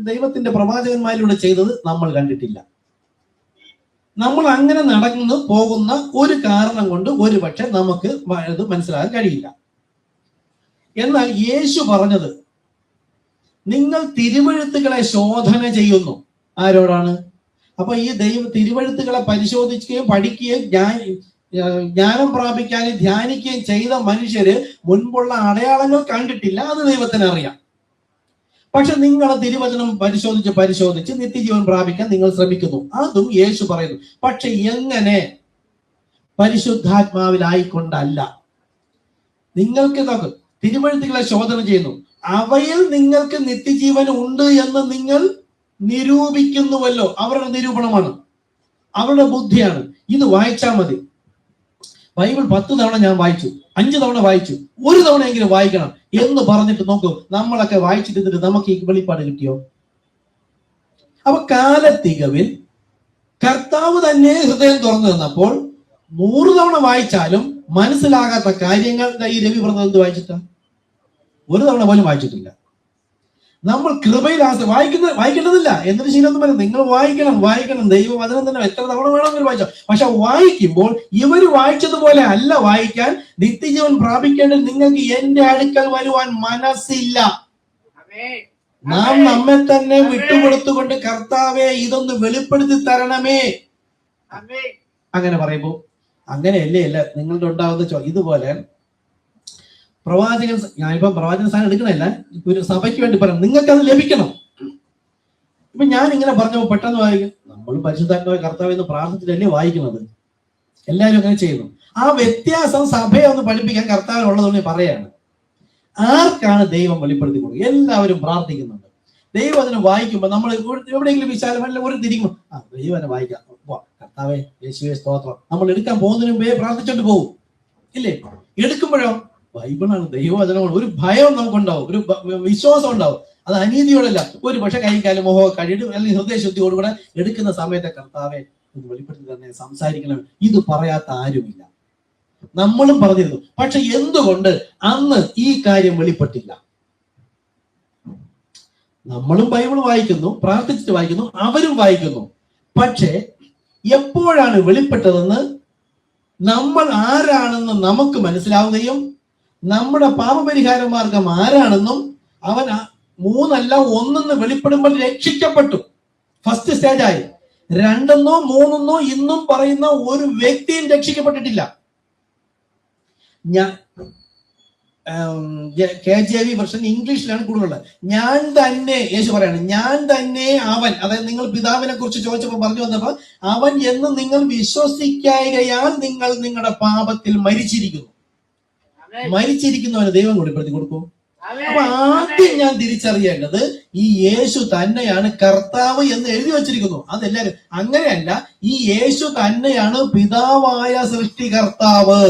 ദൈവത്തിന്റെ പ്രവാചകന്മാരിലൂടെ ചെയ്തത് നമ്മൾ കണ്ടിട്ടില്ല. നമ്മൾ അങ്ങനെ നടന്നു പോകുന്ന ഒരു കാരണം കൊണ്ട് ഒരുപക്ഷെ നമുക്ക് ഇത് മനസ്സിലാക്കാൻ കഴിയില്ല. എന്നാൽ യേശു പറഞ്ഞത്, നിങ്ങൾ തിരുവെഴുത്തുകളെ ശോധന ചെയ്യുന്നു. ആരോടാണ്? അപ്പൊ ഈ തിരുവെഴുത്തുകളെ പരിശോധിക്കുകയും പഠിക്കുകയും ജ്ഞാനം പ്രാപിക്കാനും ധ്യാനിക്കുകയും ചെയ്ത മനുഷ്യര് മുൻപുള്ള അടയാളങ്ങൾ കണ്ടിട്ടില്ല, അത് ദൈവത്തിന് അറിയാം. പക്ഷെ നിങ്ങൾ തിരുവചനം പരിശോധിച്ച് നിത്യജീവൻ പ്രാപിക്കാൻ നിങ്ങൾ ശ്രമിക്കുന്നു. അതും യേശു പറയുന്നു. പക്ഷെ എങ്ങനെ? പരിശുദ്ധാത്മാവിലായിക്കൊണ്ടല്ല. നിങ്ങൾക്ക് തിരുവെഴുത്തുകളെ ശോധന ചെയ്യുന്നു, അവയിൽ നിങ്ങൾക്ക് നിത്യജീവൻ ഉണ്ട് എന്ന് നിങ്ങൾ നിരൂപിക്കുന്നുവല്ലോ. അവരുടെ നിരൂപണമാണ്, അവരുടെ ബുദ്ധിയാണ്. ഇത് വായിച്ചാൽ മതി. ബൈബിൾ 10 തവണ ഞാൻ വായിച്ചു, 5 തവണ വായിച്ചു, ഒരു തവണയെങ്കിലും വായിക്കണം എന്ന് പറഞ്ഞിട്ട് നോക്കൂ, നമ്മളൊക്കെ വായിച്ചിട്ട് നമുക്ക് ഈ വെളിപ്പാട് കിട്ടിയോ? അപ്പൊ കാലത്തികവിൽ കർത്താവ് തന്നെ ഹൃദയം തുറന്നു തന്നപ്പോൾ 100 തവണ വായിച്ചാലും മനസ്സിലാകാത്ത കാര്യങ്ങൾ ഈ രവി വ്രതം എന്ത് വായിച്ചിട്ടാ? ഒരു തവണ പോലും വായിച്ചിട്ടില്ല. നമ്മൾ കൃപയിൽ വായിക്കേണ്ടതില്ല എന്നൊരു ശീലമൊന്നും പറയുന്നത്. നിങ്ങൾ വായിക്കണം. ദൈവവചനം തന്നെ എത്ര തവണ വേണമെങ്കിലും വായിച്ചോ. പക്ഷെ വായിക്കുമ്പോൾ ഇവര് വായിച്ചതുപോലെ അല്ല വായിക്കാൻ. നിത്യജീവൻ പ്രാപിക്കേണ്ടത് നിങ്ങൾക്ക് എന്റെ അടുക്കൽ വരുവാൻ മനസ്സില്ല. നാം നമ്മെ തന്നെ വിട്ടുകൊടുത്തുകൊണ്ട് കർത്താവെ ഇതൊന്ന് വെളിപ്പെടുത്തി തരണമേ. അങ്ങനെ പറയുമ്പോ അങ്ങനെയല്ലേ അല്ല നിങ്ങളുടെ ഉണ്ടാവുന്ന ഇതുപോലെ ഞാനിപ്പം പ്രവാചകൻ സ്ഥാനം എടുക്കണല്ല, ഒരു സഭയ്ക്ക് വേണ്ടി പറയാം, നിങ്ങൾക്ക് അത് ലഭിക്കണം. ഇപ്പൊ ഞാൻ ഇങ്ങനെ പറഞ്ഞപ്പോ പെട്ടെന്ന് വായിക്കും. നമ്മൾ പരിശുദ്ധാത്മാവായ കർത്താവ് എന്ന് പ്രാർത്ഥിച്ചിട്ടല്ലേ വായിക്കുന്നത്. എല്ലാവരും അങ്ങനെ ചെയ്യുന്നു. ആ വ്യത്യാസം സഭയെ ഒന്ന് പഠിപ്പിക്കാൻ കർത്താവിനുള്ളതുകൊണ്ട് പറയാണ്. ആർക്കാണ് ദൈവം വെളിപ്പെടുത്തി കൊടുക്കുക? എല്ലാവരും പ്രാർത്ഥിക്കുന്നുണ്ട്. ദൈവം അതിനെ വായിക്കുമ്പോൾ നമ്മൾ എവിടെയെങ്കിലും വിശാലമല്ല ഒരു തിരിക്കും, ദൈവം അതിനെ വായിക്കാം, കർത്താവേ യേശുവേ സ്തോത്രം, നമ്മൾ എടുക്കാൻ പോകുന്നതിന് മുമ്പേ പ്രാർത്ഥിച്ചോണ്ട് പോകും ഇല്ലേ? എടുക്കുമ്പോഴോ ബൈബിളാണ്, ദൈവവചനമാണ്. ഒരു ഭയം നമുക്കുണ്ടാവും, ഒരു വിശ്വാസം ഉണ്ടാവും. അത് അനീതിയോടല്ല, ഒരു പക്ഷെ കൈകാലം മോഹം കഴിയിട്ട് അല്ലെങ്കിൽ ഹൃദയശുദ്ധിയോടുകൂടെ എടുക്കുന്ന സമയത്തെ കർത്താവെ ഇത് വെളിപ്പെടുത്തി തന്നെ സംസാരിക്കണം. ഇത് പറയാത്ത ആരുമില്ല. നമ്മളും പറഞ്ഞിരുന്നു. പക്ഷെ എന്തുകൊണ്ട് അന്ന് ഈ കാര്യം വെളിപ്പെട്ടില്ല? നമ്മളും ബൈബിൾ വായിക്കുന്നു, പ്രാർത്ഥിച്ചിട്ട് വായിക്കുന്നു, അവരും വായിക്കുന്നു. പക്ഷെ എപ്പോഴാണ് വെളിപ്പെട്ടതെന്ന് നമ്മൾ ആരാണെന്ന് നമുക്ക് മനസ്സിലാവുകയും നമ്മുടെ പാപപരിഹാര മാർഗം ആരാണെന്നും അവൻ 3 അല്ല 1 വെളിപ്പെടുമ്പോൾ രക്ഷിക്കപ്പെട്ടു. ഫസ്റ്റ് സ്റ്റേജായി. 2 3 ഇന്നും പറയുന്ന ഒരു വ്യക്തിയും രക്ഷിക്കപ്പെട്ടിട്ടില്ല. ഞാൻ KJV വെർഷൻ ഇംഗ്ലീഷിലാണ് കൂടുതലുള്ളത്. ഞാൻ തന്നെ, യേശു പറയാണ്, ഞാൻ തന്നെ അവൻ. അതായത് നിങ്ങൾ പിതാവിനെ കുറിച്ച് ചോദിച്ചപ്പോൾ പറഞ്ഞു വന്നപ്പോൾ അവൻ എന്ന് നിങ്ങൾ വിശ്വസിക്കായകയാൽ നിങ്ങൾ നിങ്ങളുടെ പാപത്തിൽ മരിച്ചിരിക്കുന്നവന് ദൈവം വെളിപ്പെടുത്തി കൊടുക്കും. അപ്പൊ ആദ്യം ഞാൻ തിരിച്ചറിയേണ്ടത് ഈ യേശു തന്നെയാണ് കർത്താവ് എന്ന് എഴുതി വച്ചിരിക്കുന്നു. അതെല്ലാരും അങ്ങനെയല്ല. ഈ യേശു തന്നെയാണ് പിതാവായ സൃഷ്ടികർത്താവ്.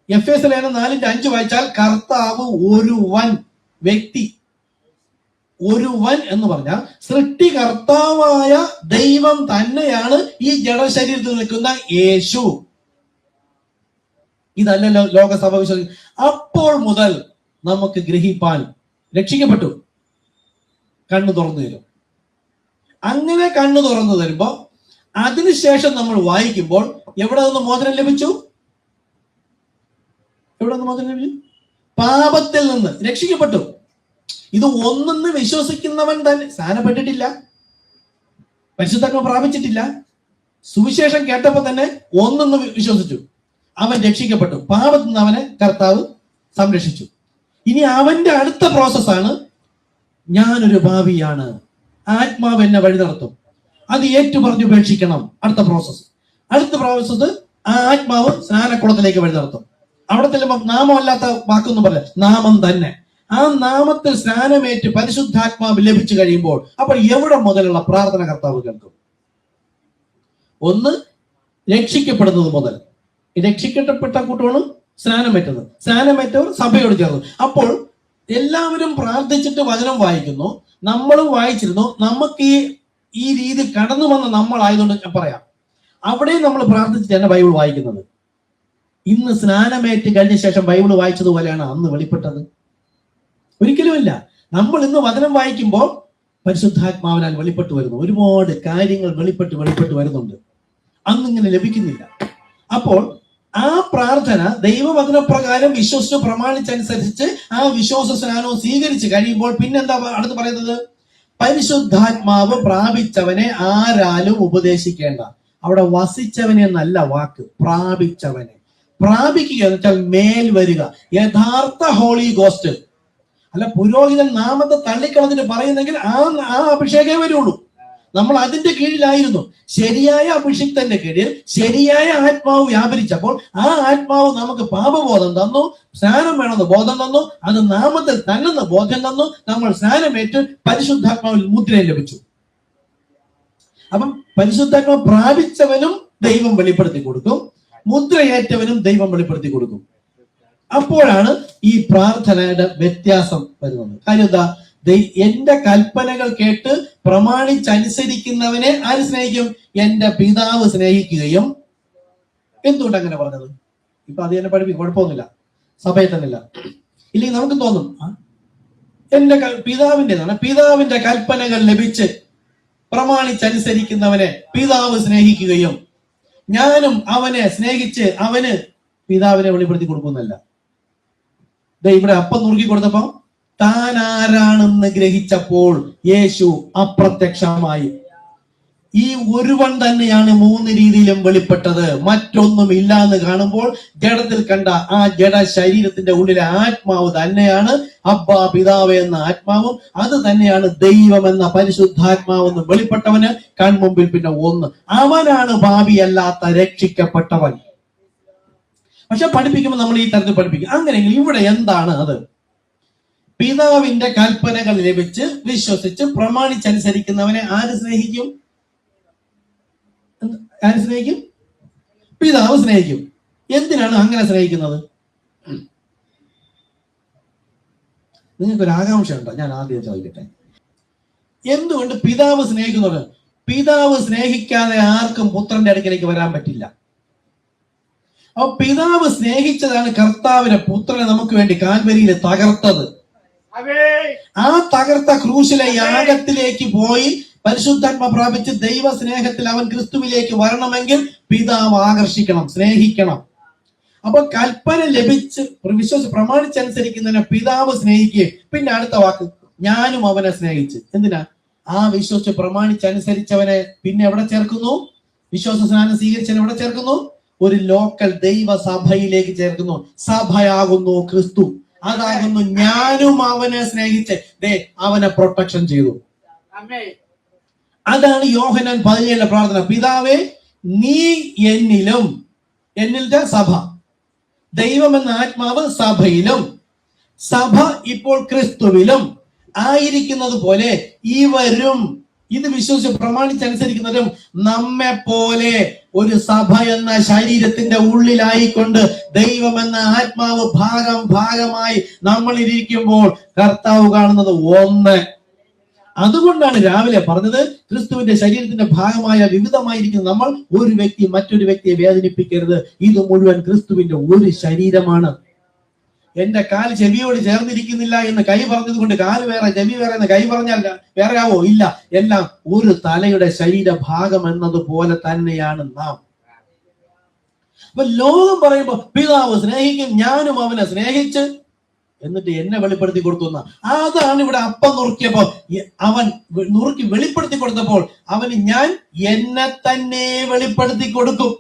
എഫേസ്യ ലേഖനം 4:5 വായിച്ചാൽ കർത്താവ് ഒരുവൻ, വ്യക്തി. ഒരുവൻ എന്ന് പറഞ്ഞാൽ സൃഷ്ടികർത്താവായ ദൈവം തന്നെയാണ് ഈ ജഡശരീരത്തിൽ നിൽക്കുന്ന യേശു. ഇതല്ലല്ലോ ലോകസഭ വിശ്വസിക്കും. അപ്പോൾ മുതൽ നമുക്ക് ഗ്രഹിപ്പാൻ രക്ഷിക്കപ്പെട്ടു, കണ്ണു തുറന്നു തരും. അങ്ങനെ കണ്ണു തുറന്നു തരുമ്പോ അതിനുശേഷം നമ്മൾ വായിക്കുമ്പോൾ എവിടെ നിന്ന് മോചനം ലഭിച്ചു? എവിടെ നിന്ന് മോചനം ലഭിച്ചു? പാപത്തിൽ നിന്ന് രക്ഷിക്കപ്പെട്ടു. ഇത് ഒന്നെന്ന് വിശ്വസിക്കുന്നവൻ തന്നെ സ്നാനപ്പെട്ടിട്ടില്ല, പരിശുദ്ധാത്മ പ്രാപിച്ചിട്ടില്ല, സുവിശേഷം കേട്ടപ്പോ തന്നെ ഒന്നെന്ന് വിശ്വസിച്ചു, അവൻ രക്ഷിക്കപ്പെട്ടു. പാപത്തിൽ നിന്ന് അവനെ കർത്താവ് സംരക്ഷിച്ചു. ഇനി അവന്റെ അടുത്ത പ്രോസസ്സാണ്, ഞാനൊരു പാപിയാണ്, ആത്മാവ് എന്നെ വഴി നടത്തും, അത് ഏറ്റുപറഞ്ഞുപേക്ഷിക്കണം. അടുത്ത പ്രോസസ്സ് ആ ആത്മാവ് സ്നാനക്കുളത്തിലേക്ക് വഴി നടത്തും. അവിടെ ചെല്ലുമ്പോൾ നാമമല്ലാത്ത വാക്കൊന്നും പറയില്ല, നാമം തന്നെ. ആ നാമത്തിൽ സ്നാനമേറ്റ് പരിശുദ്ധാത്മാവ് ലഭിച്ചു കഴിയുമ്പോൾ അപ്പോൾ എവിടെ മുതലുള്ള പ്രാർത്ഥന കർത്താവ് കേൾക്കും? ഒന്ന്, രക്ഷിക്കപ്പെടുന്നത് മുതൽ. രക്ഷിക്കപ്പെട്ട കൂട്ടമാണ് സ്നാനമേറ്റത്. സ്നാനമേറ്റവർ സഭയോട് ചേർന്നു. അപ്പോൾ എല്ലാവരും പ്രാർത്ഥിച്ചിട്ട് വചനം വായിക്കുന്നു, നമ്മളും വായിച്ചിരുന്നു. നമുക്ക് ഈ രീതി കടന്നു വന്ന നമ്മളായതുകൊണ്ട് ഞാൻ പറയാം, അവിടെ നമ്മൾ പ്രാർത്ഥിച്ചിട്ട് തന്നെ ബൈബിൾ വായിക്കുന്നത്. ഇന്ന് സ്നാനമേറ്റ് കഴിഞ്ഞ ശേഷം ബൈബിൾ വായിച്ചതുപോലെയാണ് അന്ന് വെളിപ്പെട്ടത്? ഒരിക്കലുമില്ല. നമ്മൾ ഇന്ന് വചനം വായിക്കുമ്പോൾ പരിശുദ്ധാത്മാവിനാൽ വെളിപ്പെട്ടു വരുന്നു. ഒരുപാട് കാര്യങ്ങൾ വെളിപ്പെട്ട് വരുന്നുണ്ട്. അന്നിങ്ങനെ ലഭിക്കുന്നില്ല. അപ്പോൾ ആ പ്രാർത്ഥന ദൈവവചനപ്രകാരം വിശ്വസിച്ച് പ്രമാണിച്ചനുസരിച്ച് ആ വിശ്വാസ സ്നാനവും സ്വീകരിച്ച് കഴിയുമ്പോൾ പിന്നെന്താ അടുത്ത് പറയുന്നത്? പരിശുദ്ധാത്മാവ് പ്രാപിച്ചവനെ ആരാലും ഉപദേശിക്കേണ്ട. അവിടെ വസിച്ചവനെ എന്നല്ല വാക്ക്, പ്രാപിച്ചവനെ. പ്രാപിക്കുക എന്ന് വെച്ചാൽ മേൽ വരിക, യഥാർത്ഥ ഹോളി ഗോസ്റ്റ്. അല്ല പുരോഹിതൻ നാമത്തെ തള്ളിക്കളഞ്ഞിട്ട് പറയുന്നെങ്കിൽ ആ അഭിഷേകമേ വരുള്ളൂ. നമ്മൾ അതിന്റെ കീഴിലായിരുന്നു. ശരിയായ അഭിഷിക്തന്റെ കീഴിൽ ശരിയായ ആത്മാവ് വ്യാപരിച്ചപ്പോൾ ആ ആത്മാവ് നമുക്ക് പാപബോധം തന്നു, സ്നാനം വേണമെന്ന് ബോധം തന്നു, അത് നാമത്തിൽ തന്നെ ബോധം തന്നു. നമ്മൾ സ്നാനമേറ്റ് പരിശുദ്ധാത്മാവിൽ മുദ്രയും ലഭിച്ചു. അപ്പം പരിശുദ്ധാത്മാവ് പ്രാപിച്ചവനും ദൈവം വെളിപ്പെടുത്തി കൊടുക്കും, മുദ്രയേറ്റവനും ദൈവം വെളിപ്പെടുത്തി കൊടുക്കും. അപ്പോഴാണ് ഈ പ്രാർത്ഥനയുടെ വ്യത്യാസം വരുന്നത്. കാര്യം എന്താ? എന്റെ കൽപ്പനകൾ കേട്ട് പ്രമാണിച്ചനുസരിക്കുന്നവനെ ആര് സ്നേഹിക്കും? എന്റെ പിതാവ് സ്നേഹിക്കുകയും. എന്തുകൊണ്ട് അങ്ങനെ പറഞ്ഞത്? ഇപ്പൊ അത് തന്നെ പഠിപ്പിക്കും, കുഴപ്പമൊന്നുമില്ല, സഭയിൽ തന്നെ ഇല്ല. ഇല്ലെങ്കിൽ നമുക്ക് തോന്നും എന്റെ പിതാവിൻ്റെതാണ്. പിതാവിന്റെ കൽപ്പനകൾ ലഭിച്ച് പ്രമാണിച്ചനുസരിക്കുന്നവനെ പിതാവ് സ്നേഹിക്കുകയും ഞാനും അവനെ സ്നേഹിച്ച് അവന് പിതാവിനെ വെളിപ്പെടുത്തി കൊടുക്കുന്നല്ല. ഇവിടെ അപ്പം നുറുക്കി കൊടുത്തപ്പോ താൻ ആരാണെന്ന് ഗ്രഹിച്ചപ്പോൾ യേശു അപ്രത്യക്ഷമായി. ഈ ഒരുവൻ തന്നെയാണ് മൂന്ന് രീതിയിലും വെളിപ്പെട്ടത്, മറ്റൊന്നും ഇല്ല എന്ന് കാണുമ്പോൾ ജഡത്തിൽ കണ്ട ആ ജഡ ശരീരത്തിന്റെ ഉള്ളിലെ ആത്മാവ് തന്നെയാണ് അബ്ബാ പിതാവ് എന്ന ആത്മാവും അത് തന്നെയാണ് ദൈവം എന്ന പരിശുദ്ധാത്മാവെന്ന് വെളിപ്പെട്ടവന് കൺമുമ്പിൽ പിന്നെ ഒന്ന്, അവനാണ് പാപിയല്ലാത്ത രക്ഷിക്കപ്പെട്ടവൻ. പക്ഷെ പഠിപ്പിക്കുമ്പോൾ നമ്മൾ ഈ തരത്തിൽ പഠിപ്പിക്കും. അങ്ങനെയെങ്കിൽ ഇവിടെ എന്താണ് അത്? പിതാവിന്റെ കൽപ്പനകൾ ലഭിച്ച് വിശ്വസിച്ച് പ്രമാണിച്ചനുസരിക്കുന്നവനെ ആര് സ്നേഹിക്കും? ആര് സ്നേഹിക്കും? പിതാവ് സ്നേഹിക്കും. എന്തിനാണ് അങ്ങനെ സ്നേഹിക്കുന്നത്? നിങ്ങൾക്കൊരു ആകാംക്ഷ ഉണ്ടോ? ഞാൻ ആദ്യം ചോദിക്കട്ടെ, എന്തുകൊണ്ട് പിതാവ് സ്നേഹിക്കുന്നത്? പിതാവ് സ്നേഹിക്കാതെ ആർക്കും പുത്രന്റെ അടുക്കലേക്ക് വരാൻ പറ്റില്ല. അപ്പൊ പിതാവ് സ്നേഹിച്ചതാണ് കർത്താവിനെ, പുത്രനെ നമുക്ക് വേണ്ടി കാൽവരിയിൽ തകർത്തത്. ആ തകർത്ത ക്രൂശിലെ യാഗത്തിലേക്ക് പോയി പരിശുദ്ധാത്മ പ്രാപിച്ച് ദൈവ സ്നേഹത്തിൽ അവൻ ക്രിസ്തുവിലേക്ക് വരണമെങ്കിൽ പിതാവ് ആകർഷിക്കണം, സ്നേഹിക്കണം. അപ്പൊ കൽപ്പന ലഭിച്ച് പ്രമാണിച്ചനുസരിക്കുന്നതിനെ പിതാവ് സ്നേഹിക്കുകയും പിന്നെ അടുത്ത വാക്ക് ഞാനും അവനെ സ്നേഹിച്ച്. എന്തിനാ? ആ വിശ്വസിച്ച് പ്രമാണിച്ചനുസരിച്ചവനെ പിന്നെ എവിടെ ചേർക്കുന്നു? വിശ്വാസ സ്നാനം സ്വീകരിച്ചവനെ എവിടെ ചേർക്കുന്നു? ഒരു ലോക്കൽ ദൈവ സഭയിലേക്ക് ചേർക്കുന്നു. സഭയാകുന്നു ക്രിസ്തു. അതാകുന്നു ഞാനും അവനെ സ്നേഹിച്ച് അവനെ പ്രൊട്ടക്ഷൻ ചെയ്തു. അതാണ് യോഹന്നാൻ 17 പ്രാർത്ഥന. പിതാവേ നീ എന്നിലും, എന്നിൽ സഭ, ദൈവം എന്ന ആത്മാവ് സഭയിലും, സഭ ഇപ്പോൾ ക്രിസ്തുവിലും ആയിരിക്കുന്നത് പോലെ ഇവരും, ഇത് വിശ്വസിച്ച് പ്രമാണിച്ചനുസരിക്കുന്നവരും നമ്മെ പോലെ ഒരു സഭ എന്ന ശരീരത്തിന്റെ ഉള്ളിലായിക്കൊണ്ട് ദൈവം എന്ന ആത്മാവ് ഭാഗമായി നമ്മൾ ഇരിക്കുമ്പോൾ കർത്താവ് കാണുന്നത് ഒന്ന്. അതുകൊണ്ടാണ് രാവിലെ പറഞ്ഞത് ക്രിസ്തുവിന്റെ ശരീരത്തിന്റെ ഭാഗമായ വിവിധമായിരിക്കുന്ന നമ്മൾ ഒരു വ്യക്തി മറ്റൊരു വ്യക്തിയെ വേദനിപ്പിക്കരുത്. ഇത് മുഴുവൻ ക്രിസ്തുവിന്റെ ഒരു ശരീരമാണ്. എന്റെ കാൽ ചെവിയോട് ചേർന്നിരിക്കുന്നില്ല എന്ന് കൈ പറഞ്ഞത് കൊണ്ട് കാല് വേറെ ചെവി വേറെ എന്ന് കൈ പറഞ്ഞാൽ വേറെ ആവോ? ഇല്ല, എല്ലാം ഒരു തലയുടെ ശരീരഭാഗം എന്നതുപോലെ തന്നെയാണ് നാം. അപ്പൊ ലോകം പറയുമ്പോ പിതാവ് സ്നേഹിക്കും, ഞാനും അവനെ സ്നേഹിച്ച് എന്നിട്ട് എന്നെ വെളിപ്പെടുത്തി കൊടുത്തു. അതാണ് ഇവിടെ അപ്പം നുറുക്കിയപ്പോ അവൻ നുറുക്കി വെളിപ്പെടുത്തി കൊടുത്തപ്പോൾ അവന് ഞാൻ എന്നെ തന്നെ വെളിപ്പെടുത്തി കൊടുക്കും.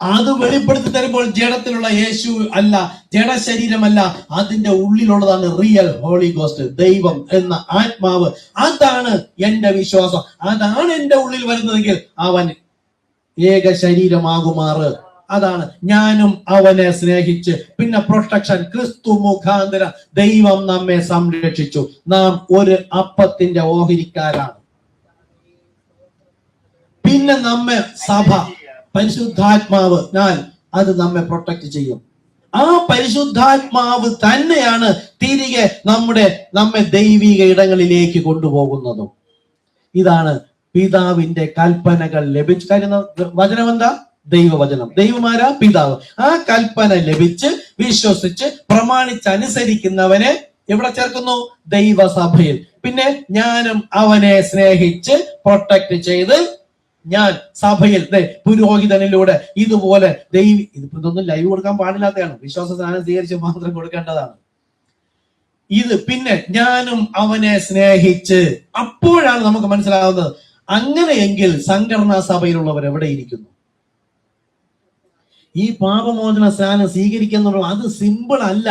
അത് വെളിപ്പെടുത്തി തരുമ്പോൾ ജഡത്തിലുള്ള യേശു അല്ല, ജഡശരീരമല്ല, അതിന്റെ ഉള്ളിലുള്ളതാണ് റിയൽ ഹോളി ഗോസ്റ്റ്, ദൈവം എന്ന ആത്മാവ്. അതാണ് എന്റെ വിശ്വാസം. അതാണ് എന്റെ ഉള്ളിൽ വരുന്നതെങ്കിൽ അവൻ ഏക ശരീരമാകുമാറ്. അതാണ് ഞാനും അവനെ സ്നേഹിച്ച്. പിന്നെ പ്രൊട്ടക്ഷൻ, ക്രിസ്തു മുഖാന്തരം ദൈവം നമ്മെ സംരക്ഷിച്ചു. നാം ഒരു അപ്പത്തിന്റെ ഓഹരിക്കാരാണ്. പിന്നെ നമ്മെ സഭ, പരിശുദ്ധാത്മാവ് അത് നമ്മെ പ്രൊട്ടക്ട് ചെയ്യും. ആ പരിശുദ്ധാത്മാവ് തന്നെയാണ് തിരികെ നമ്മെ ദൈവിക ഇടങ്ങളിലേക്ക് കൊണ്ടുപോകുന്നതും. ഇതാണ് പിതാവിന്റെ കൽപ്പനകൾ ലഭിച്ച കാര്യം. വചനം എന്താ? ദൈവവചനം. ദൈവമാരാ? പിതാവ്. ആ കൽപ്പന ലഭിച്ച് വിശ്വസിച്ച് പ്രമാണിച്ചനുസരിക്കുന്നവനെ എവിടെ ചേർക്കുന്നു? ദൈവസഭയിൽ. പിന്നെ ഞാനും അവനെ സ്നേഹിച്ച് പ്രൊട്ടക്ട് ചെയ്ത് ഞാൻ സഭയിൽ പുരോഹിതനിലൂടെ ഇതുപോലെ ഇതൊന്നും ലൈവ് കൊടുക്കാൻ പാടില്ലാത്തതാണ്, വിശ്വാസ സ്നാനം സ്വീകരിച്ച് മാത്രം കൊടുക്കേണ്ടതാണ് ഇത്. പിന്നെ ഞാനും അവനെ സ്നേഹിച്ച്, അപ്പോഴാണ് നമുക്ക് മനസ്സിലാവുന്നത്. അങ്ങനെയെങ്കിൽ സംഘടനാ സഭയിലുള്ളവർ എവിടെ ഇരിക്കുന്നു? ഈ പാപമോചന സ്നാനം സ്വീകരിക്കുന്നുള്ള അത് സിമ്പിൾ അല്ല,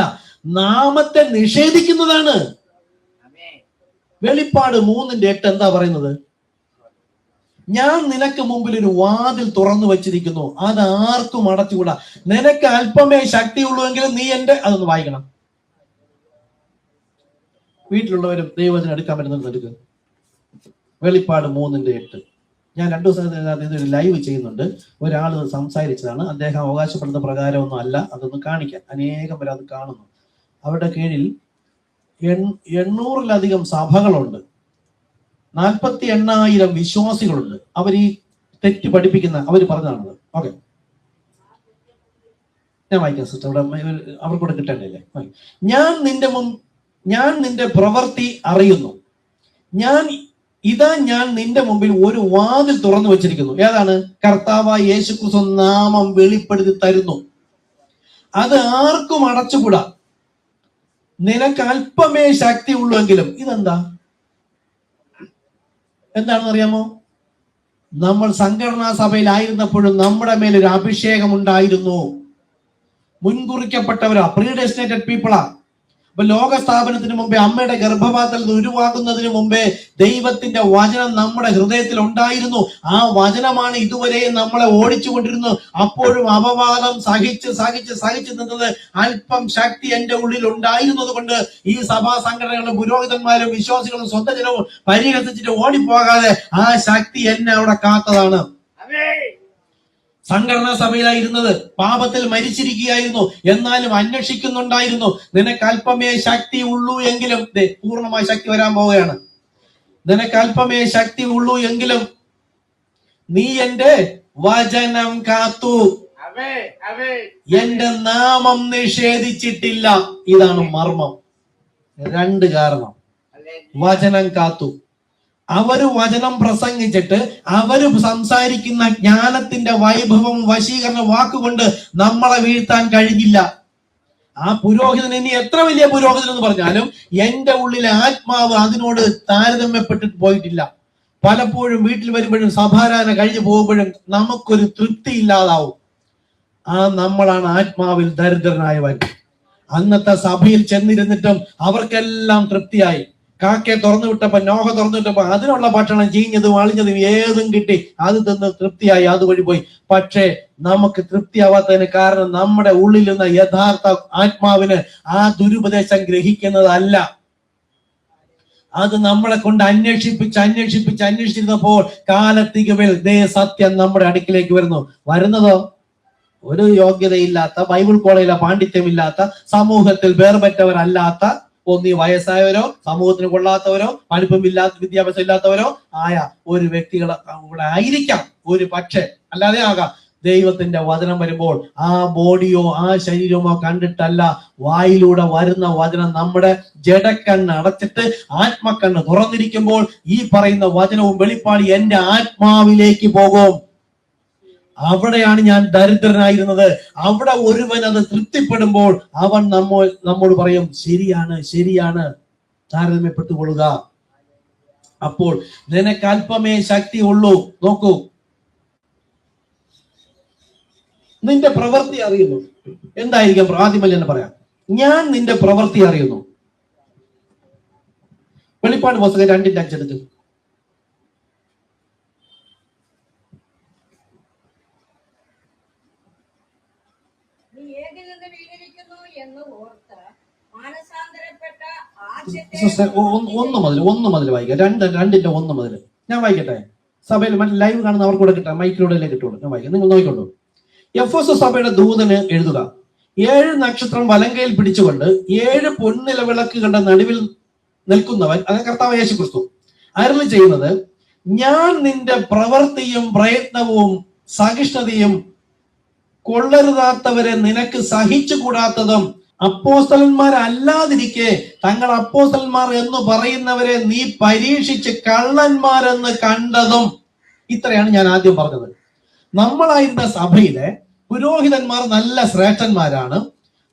നാമത്തെ നിഷേധിക്കുന്നതാണ്. വെളിപ്പാട് 3:8 എന്താ പറയുന്നത്? ഞാൻ നിനക്ക് മുമ്പിൽ ഒരു വാതിൽ തുറന്നു വെച്ചിരിക്കുന്നു, അത് ആർക്കും അടച്ചുകൂടാ. നിനക്ക് അല്പമേ ശക്തിയുള്ളൂവെങ്കിലും നീ അതൊന്ന് വായിക്കണം. വീട്ടിലുള്ളവരും ദൈവവചനം എടുക്കാൻ പറ്റുന്നത് എടുക്കുക. വെളിപ്പാട് 3:8. ഞാൻ 2 ദിവസം ഇതൊരു ലൈവ് ചെയ്യുന്നുണ്ട്. ഒരാൾ സംസാരിച്ചതാണ്. അദ്ദേഹം അവകാശപ്പെടുന്ന പ്രകാരമൊന്നും അല്ല, അതൊന്ന് കാണിക്കാൻ. അനേകം പേര് അത് കാണുന്നു. അവരുടെ കീഴിൽ 800-ലധികം സഭകളുണ്ട്, 48,000 വിശ്വാസികളുണ്ട്. അവർ ഈ തെറ്റ് പഠിപ്പിക്കുന്ന അവര് പറഞ്ഞതാണത്. ഓക്കെ, ഞാൻ വായിക്കാം സിസ്റ്റർ, ഇവിടെ അവർക്കൂടെ കിട്ടണ്ടല്ലേ. ഞാൻ നിന്റെ പ്രവൃത്തി അറിയുന്നു. ഞാൻ നിന്റെ മുമ്പിൽ ഒരു വാതിൽ തുറന്നു വെച്ചിരിക്കുന്നു. ഏതാണ്? കർത്താവായ യേശുക്രിസ്തു നാമം വെളിപ്പെടുത്തി തരുന്നു. അത് ആർക്കും അടച്ചുകൂടാ. നിനക്ക് അല്പമേ ശക്തി ഉള്ളുവെങ്കിലും. ഇതെന്താ? എന്താണെന്ന് അറിയാമോ? നമ്മൾ സംഘടനാ സഭയിലായിരുന്നപ്പോഴും നമ്മുടെ മേലൊരു അഭിഷേകം ഉണ്ടായിരുന്നു. മുൻകുറിക്കപ്പെട്ടവരാ, പ്രീഡെസ്റ്റിനേറ്റഡ് പീപ്പിളാ. അപ്പൊ ലോക സ്ഥാപനത്തിന് മുമ്പേ, അമ്മയുടെ ഗർഭപാത്രത്തിൽ ഉരുവാകുന്നതിന് മുമ്പേ ദൈവത്തിന്റെ വചനം നമ്മുടെ ഹൃദയത്തിൽ ഉണ്ടായിരുന്നു. ആ വചനമാണ് ഇതുവരെ നമ്മളെ ഓടിച്ചുകൊണ്ടിരുന്നത്. അപ്പോഴും അപവാദം സഹിച്ച് നിന്നത് അല്പം ശക്തി എന്റെ ഉള്ളിൽ ഉണ്ടായിരുന്നത് കൊണ്ട് ഈ സഭാ സംഘടനകളും പുരോഹിതന്മാരും വിശ്വാസികളും സ്വന്തം ജനവും പരിഹസിച്ചിട്ട് ഓടിപ്പോകാതെ ആ ശക്തി എന്നെ അവിടെ കാത്തതാണ്. സംഘടനാ സഭയിലായിരുന്നത്, പാപത്തിൽ മരിച്ചിരിക്കുകയായിരുന്നു, എന്നാലും അന്വേഷിക്കുന്നുണ്ടായിരുന്നു. നിനക്ക് അല്പമേ ശക്തി ഉള്ളൂ എങ്കിലും, പൂർണ്ണമായ ശക്തി വരാൻ പോവുകയാണ്. നിനക്ക് അല്പമേ ശക്തി ഉള്ളൂ എങ്കിലും നീ എന്റെ വചനം കാത്തു, എന്റെ നാമം നിഷേധിച്ചിട്ടില്ല. ഇതാണ് മർമ്മം. 2 കാരണം. വചനം കാത്തു. അവര് വചനം പ്രസംഗിച്ചിട്ട് അവര് സംസാരിക്കുന്ന ജ്ഞാനത്തിന്റെ വൈഭവം, വശീകരണ വാക്കുകൊണ്ട് നമ്മളെ വീഴ്ത്താൻ കഴിഞ്ഞില്ല. ആ പുരോഹിതൻ ഇനി എത്ര വലിയ പുരോഹിതൻ എന്ന് പറഞ്ഞാലും എന്റെ ഉള്ളിലെ ആത്മാവ് അതിനോട് താരതമ്യപ്പെട്ടിട്ട് പോയിട്ടില്ല. പലപ്പോഴും വീട്ടിൽ വരുമ്പോഴും സഭാരാധന കഴിഞ്ഞു പോകുമ്പോഴും നമുക്കൊരു തൃപ്തി ഇല്ലാതാവും. നമ്മളാണ് ആത്മാവിൽ ദരിദ്രനായവൻ. അന്നത്തെ സഭയിൽ ചെന്നിരുന്നിട്ടും അവർക്കെല്ലാം തൃപ്തിയായി. കാക്കയെ തുറന്നു വിട്ടപ്പോ, നോഹ തുറന്നു വിട്ടപ്പോ അതിനുള്ള ഭക്ഷണം ചീഞ്ഞതും അളിഞ്ഞതും ഏതും കിട്ടി, അത് തിന്ന് തൃപ്തിയായി, അതുവഴി പോയി. പക്ഷേ നമുക്ക് തൃപ്തിയാവാത്തതിന് കാരണം നമ്മുടെ ഉള്ളിൽ നിന്ന് യഥാർത്ഥ ആത്മാവിന് ആ ദുരുപദേശം ഗ്രഹിക്കുന്നതല്ല. അത് നമ്മളെ കൊണ്ട് അന്വേഷിച്ചിരുന്നപ്പോൾ കാലത്തികവിൽ സത്യം നമ്മുടെ അടുക്കിലേക്ക് വരുന്നതോ ഒരു യോഗ്യതയില്ലാത്ത, ബൈബിൾ കോളേജിലെ പാണ്ഡിത്യമില്ലാത്ത, സമൂഹത്തിൽ വേർപെറ്റവരല്ലാത്ത, ഒന്നീ വയസ്സായവരോ സമൂഹത്തിന് കൊള്ളാത്തവരോ പഠിപ്പുമില്ലാത്ത, വിദ്യാഭ്യാസം ഇല്ലാത്തവരോ ആയ ഒരു വ്യക്തികളെ ഇവിടെ ആയിരിക്കാം ഒരു പക്ഷേ, അല്ലാതെ ആകാം. ദൈവത്തിന്റെ വചനം വരുമ്പോൾ ആ ബോഡിയോ ആ ശരീരമോ കണ്ടിട്ടല്ല, വായിലൂടെ വരുന്ന വചനം നമ്മുടെ ജഡക്കണ്ണ് അടച്ചിട്ട് ആത്മക്കണ്ണ് തുറന്നിരിക്കുമ്പോൾ ഈ പറയുന്ന വചനവും വെളിപ്പാടി എന്റെ ആത്മാവിലേക്ക് പോകും. അവിടെയാണ് ഞാൻ ദരിദ്രനായിരുന്നത്. അവിടെ ഒരുവൻ അത് തൃപ്തിപ്പെടുമ്പോൾ അവൻ നമ്മോട് പറയും, ശരിയാണ് ശരിയാണ്, താരതമ്യപ്പെട്ടുകൊള്ളുക. അപ്പോൾ നിനക്ക് അല്പമേ ശക്തി ഉള്ളൂ. നോക്കൂ, നിന്റെ പ്രവൃത്തി അറിയുന്നു. എന്തായിരിക്കും? ആദ്യമല്ല തന്നെ പറയാം, ഞാൻ നിന്റെ പ്രവൃത്തി അറിയുന്നു. വെളിപ്പാട് പുസ്തകം 2:5 എടുത്ത്. ഒന്ന് മുതൽ വായിക്കാം. 2:1 ഞാൻ വായിക്കട്ടെ. സഭയിൽ മറ്റേ ലൈവ് കാണുന്ന കൂടെ കിട്ടാം, മൈക്കിലൂടെ കിട്ടുള്ളൂ. ഞാൻ വായിക്കാം, നിങ്ങൾ നോക്കിക്കൊള്ളൂ. എഫെസോസ് സഭയുടെ ദൂതന് എഴുതുക, 7 നക്ഷത്രം വലങ്കയിൽ പിടിച്ചുകൊണ്ട് 7 പൊൻനിലവിളക്കുകളുടെ നടുവിൽ നിൽക്കുന്നവൻ, അത് കർത്താവ് യേശു ക്രിസ്തു, അരുളി ചെയ്യുന്നത്, ഞാൻ നിന്റെ പ്രവൃത്തിയും പ്രയത്നവും സഹിഷ്ണുതയും കൊള്ളരുതാത്തവരെ നിനക്ക് സഹിച്ചുകൂടാത്തതും അപ്പോസ്തലന്മാരല്ലാതിരിക്കെ തങ്ങൾ അപ്പോസ്തലന്മാർ എന്ന് പറയുന്നവരെ നീ പരീക്ഷിച്ച് കള്ളന്മാരെന്ന് കണ്ടതും. ഇത്രയാണ് ഞാൻ ആദ്യം പറഞ്ഞത്. നമ്മളായിരുന്ന സഭയിലെ പുരോഹിതന്മാർ നല്ല ശ്രേഷ്ഠന്മാരാണ്,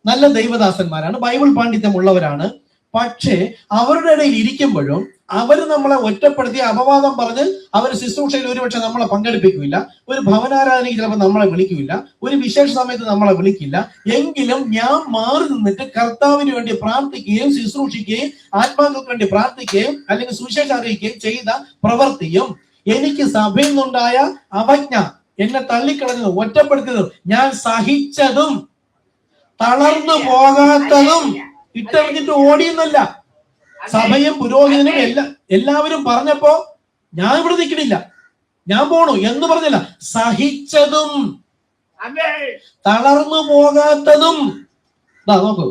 നല്ല ദൈവദാസന്മാരാണ്, ബൈബിൾ പാണ്ഡിത്യമുള്ളവരാണ്. പക്ഷേ അവരുടെ ഇടയിൽ ഇരിക്കുമ്പോഴും അവർ നമ്മളെ ഒറ്റപ്പെടുത്തി അപവാദം പറഞ്ഞ് അവർ ശുശ്രൂഷയിൽ ഒരുപക്ഷെ നമ്മളെ പങ്കെടുപ്പിക്കില്ല, ഒരു ഭവനാരാധനയ്ക്ക് ചിലപ്പോൾ നമ്മളെ വിളിക്കില്ല, ഒരു വിശേഷ സമയത്ത് നമ്മളെ വിളിക്കില്ല. എങ്കിലും ഞാൻ മാറി നിന്നിട്ട് കർത്താവിന് വേണ്ടി പ്രാർത്ഥിക്കുകയും ശുശ്രൂഷിക്കുകയും ആത്മാക്കൾക്ക് വേണ്ടി പ്രാർത്ഥിക്കുകയും അല്ലെങ്കിൽ സുവിശേഷം അറിയിക്കുകയും ചെയ്ത പ്രവൃത്തിയും എനിക്ക് സഭയിൽ നിന്നുണ്ടായ അവജ്ഞ, എന്നെ തള്ളിക്കളഞ്ഞത്, ഒറ്റപ്പെടുത്തിയതും ഞാൻ സഹിച്ചതും തളർന്നു പോകാത്തതും ഇട്ടെറിഞ്ഞിട്ട് ഓടിയെന്നല്ല. സഭയും പുരോഹിതനും എല്ലാവരും പറഞ്ഞപ്പോ ഞാൻ ഇവിടെ നിൽക്കണില്ല, ഞാൻ പോണു എന്ന് പറഞ്ഞില്ല. സഹിച്ചതും തളർന്നു പോകാത്തതും. നോക്കൂ,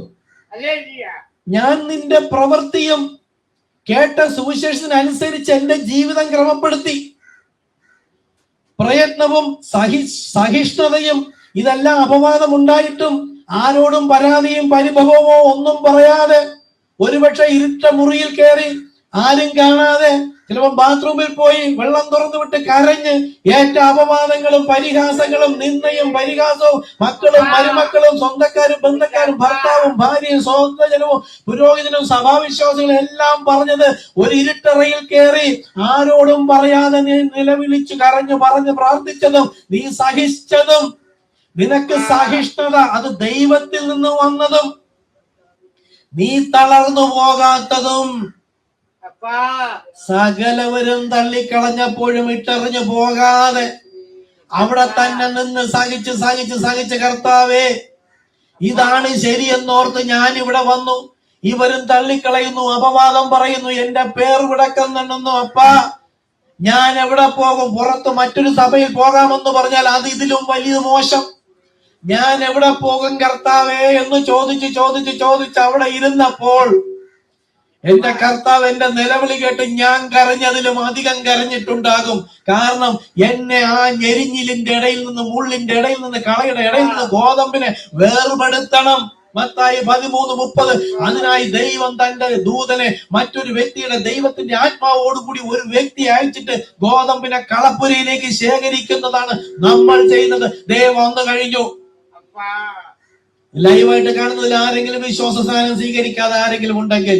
ഞാൻ നിന്റെ പ്രവൃത്തിയും കേട്ട സുവിശേഷത്തിനനുസരിച്ച് എന്റെ ജീവിതം ക്രമപ്പെടുത്തി, പ്രയത്നവും സഹിഷ്ണുതയും ഇതെല്ലാം അപവാദം ഉണ്ടായിട്ടും ആരോടും പരാതിയും പരിഭവമോ ഒന്നും പറയാതെ, ഒരുപക്ഷെ ഇരുട്ട മുറിയിൽ കയറി ആരും കാണാതെ ചിലപ്പോൾ ബാത്റൂമിൽ പോയി വെള്ളം തുറന്നു വിട്ട് കരഞ്ഞ് ഏറ്റ അപവാദങ്ങളും പരിഹാസങ്ങളും നിന്ദയും പരിഹാസവും മക്കളും മരുമക്കളും സ്വന്തക്കാരും ബന്ധക്കാരും ഭർത്താവും ഭാര്യയും സ്വന്തജനവും പുരോഹിതനും സഭാവിശ്വാസികളും എല്ലാം പറഞ്ഞത് ഒരു ഇരുട്ടറയിൽ കയറി ആരോടും പറയാതെ നീ നിലവിളിച്ചു കരഞ്ഞു പറഞ്ഞ് പ്രാർത്ഥിച്ചതും നീ സഹിച്ചതും, നിനക്ക് സഹിഷ്ണുത അത് ദൈവത്തിൽ നിന്ന് വന്നതും, നീ തളർന്നു പോകാത്തതും, സകലവരും തള്ളിക്കളഞ്ഞപ്പോഴും ഇട്ടെറിഞ്ഞു പോകാതെ അവിടെ തന്നെ നിന്ന് സഹിച്ച് സഹിച്ച് സഹിച്ച് കർത്താവേ ഇതാണ് ശരിയെന്നോർത്ത് ഞാൻ ഇവിടെ വന്നു. ഇവരും തള്ളിക്കളയുന്നു, അപവാദം പറയുന്നു, എന്റെ പേർ വിടക്കുന്നുണ്ടെന്നു. അപ്പാ ഞാൻ എവിടെ പോകും? പുറത്ത് മറ്റൊരു സഭയിൽ പോകാമെന്ന് പറഞ്ഞാൽ അത് ഇതിലും വലിയ മോശം. ഞാൻ എവിടെ പോകും കർത്താവേ എന്ന് ചോദിച്ച് ചോദിച്ച് ചോദിച്ച് അവിടെ ഇരുന്നപ്പോൾ എന്റെ കർത്താവ് എന്റെ നിലവിളി കേട്ട് ഞാൻ കരഞ്ഞതിലും അധികം കരഞ്ഞിട്ടുണ്ടാകും. കാരണം എന്നെ ആ ഞെരിഞ്ഞിലിന്റെ ഇടയിൽ നിന്ന്, മുള്ളിന്റെ ഇടയിൽ നിന്ന്, കളയുടെ ഇടയിൽ നിന്ന് ഗോതമ്പിനെ വേർപെടുത്തണം. മത്തായി 13:30. അതിനായി ദൈവം തന്റെ ദൂതനെ മറ്റൊരു വ്യക്തിയുടെ ദൈവത്തിന്റെ ആത്മാവോടുകൂടി ഒരു വ്യക്തി അയച്ചിട്ട് ഗോതമ്പിനെ കളപ്പുരയിലേക്ക് ശേഖരിക്കുന്നതാണ് നമ്മൾ ചെയ്യുന്നത്. ദൈവം വന്നു കഴിഞ്ഞു. ലൈവായിട്ട് കാണുന്നതിൽ ആരെങ്കിലും വിശ്വാസ സ്ഥാനം സ്വീകരിക്കാതെ ആരെങ്കിലും ഉണ്ടെങ്കിൽ,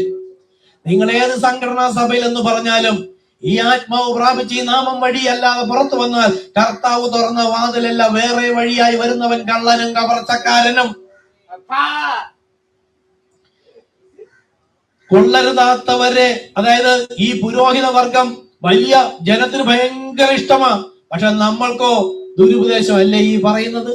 നിങ്ങൾ ഏത് സംഘടനാ സഭയിൽ എന്ന് പറഞ്ഞാലും ഈ ആത്മാവ് പ്രാപിച്ച് ഈ നാമം വഴി അല്ലാതെ പുറത്തു വന്നാൽ കർത്താവ് തുറന്ന വാതിലല്ല, വേറെ വഴിയായി വരുന്നവൻ കള്ളനും കവർച്ചക്കാരനും. കൊള്ളരുതാത്തവരെ, അതായത് ഈ പുരോഹിത വർഗം വലിയ ജനത്തിന് ഭയങ്കര ഇഷ്ടമാണ്. പക്ഷെ നമ്മൾക്കോ ദുരുപദേശം അല്ലേ ഈ പറയുന്നത്?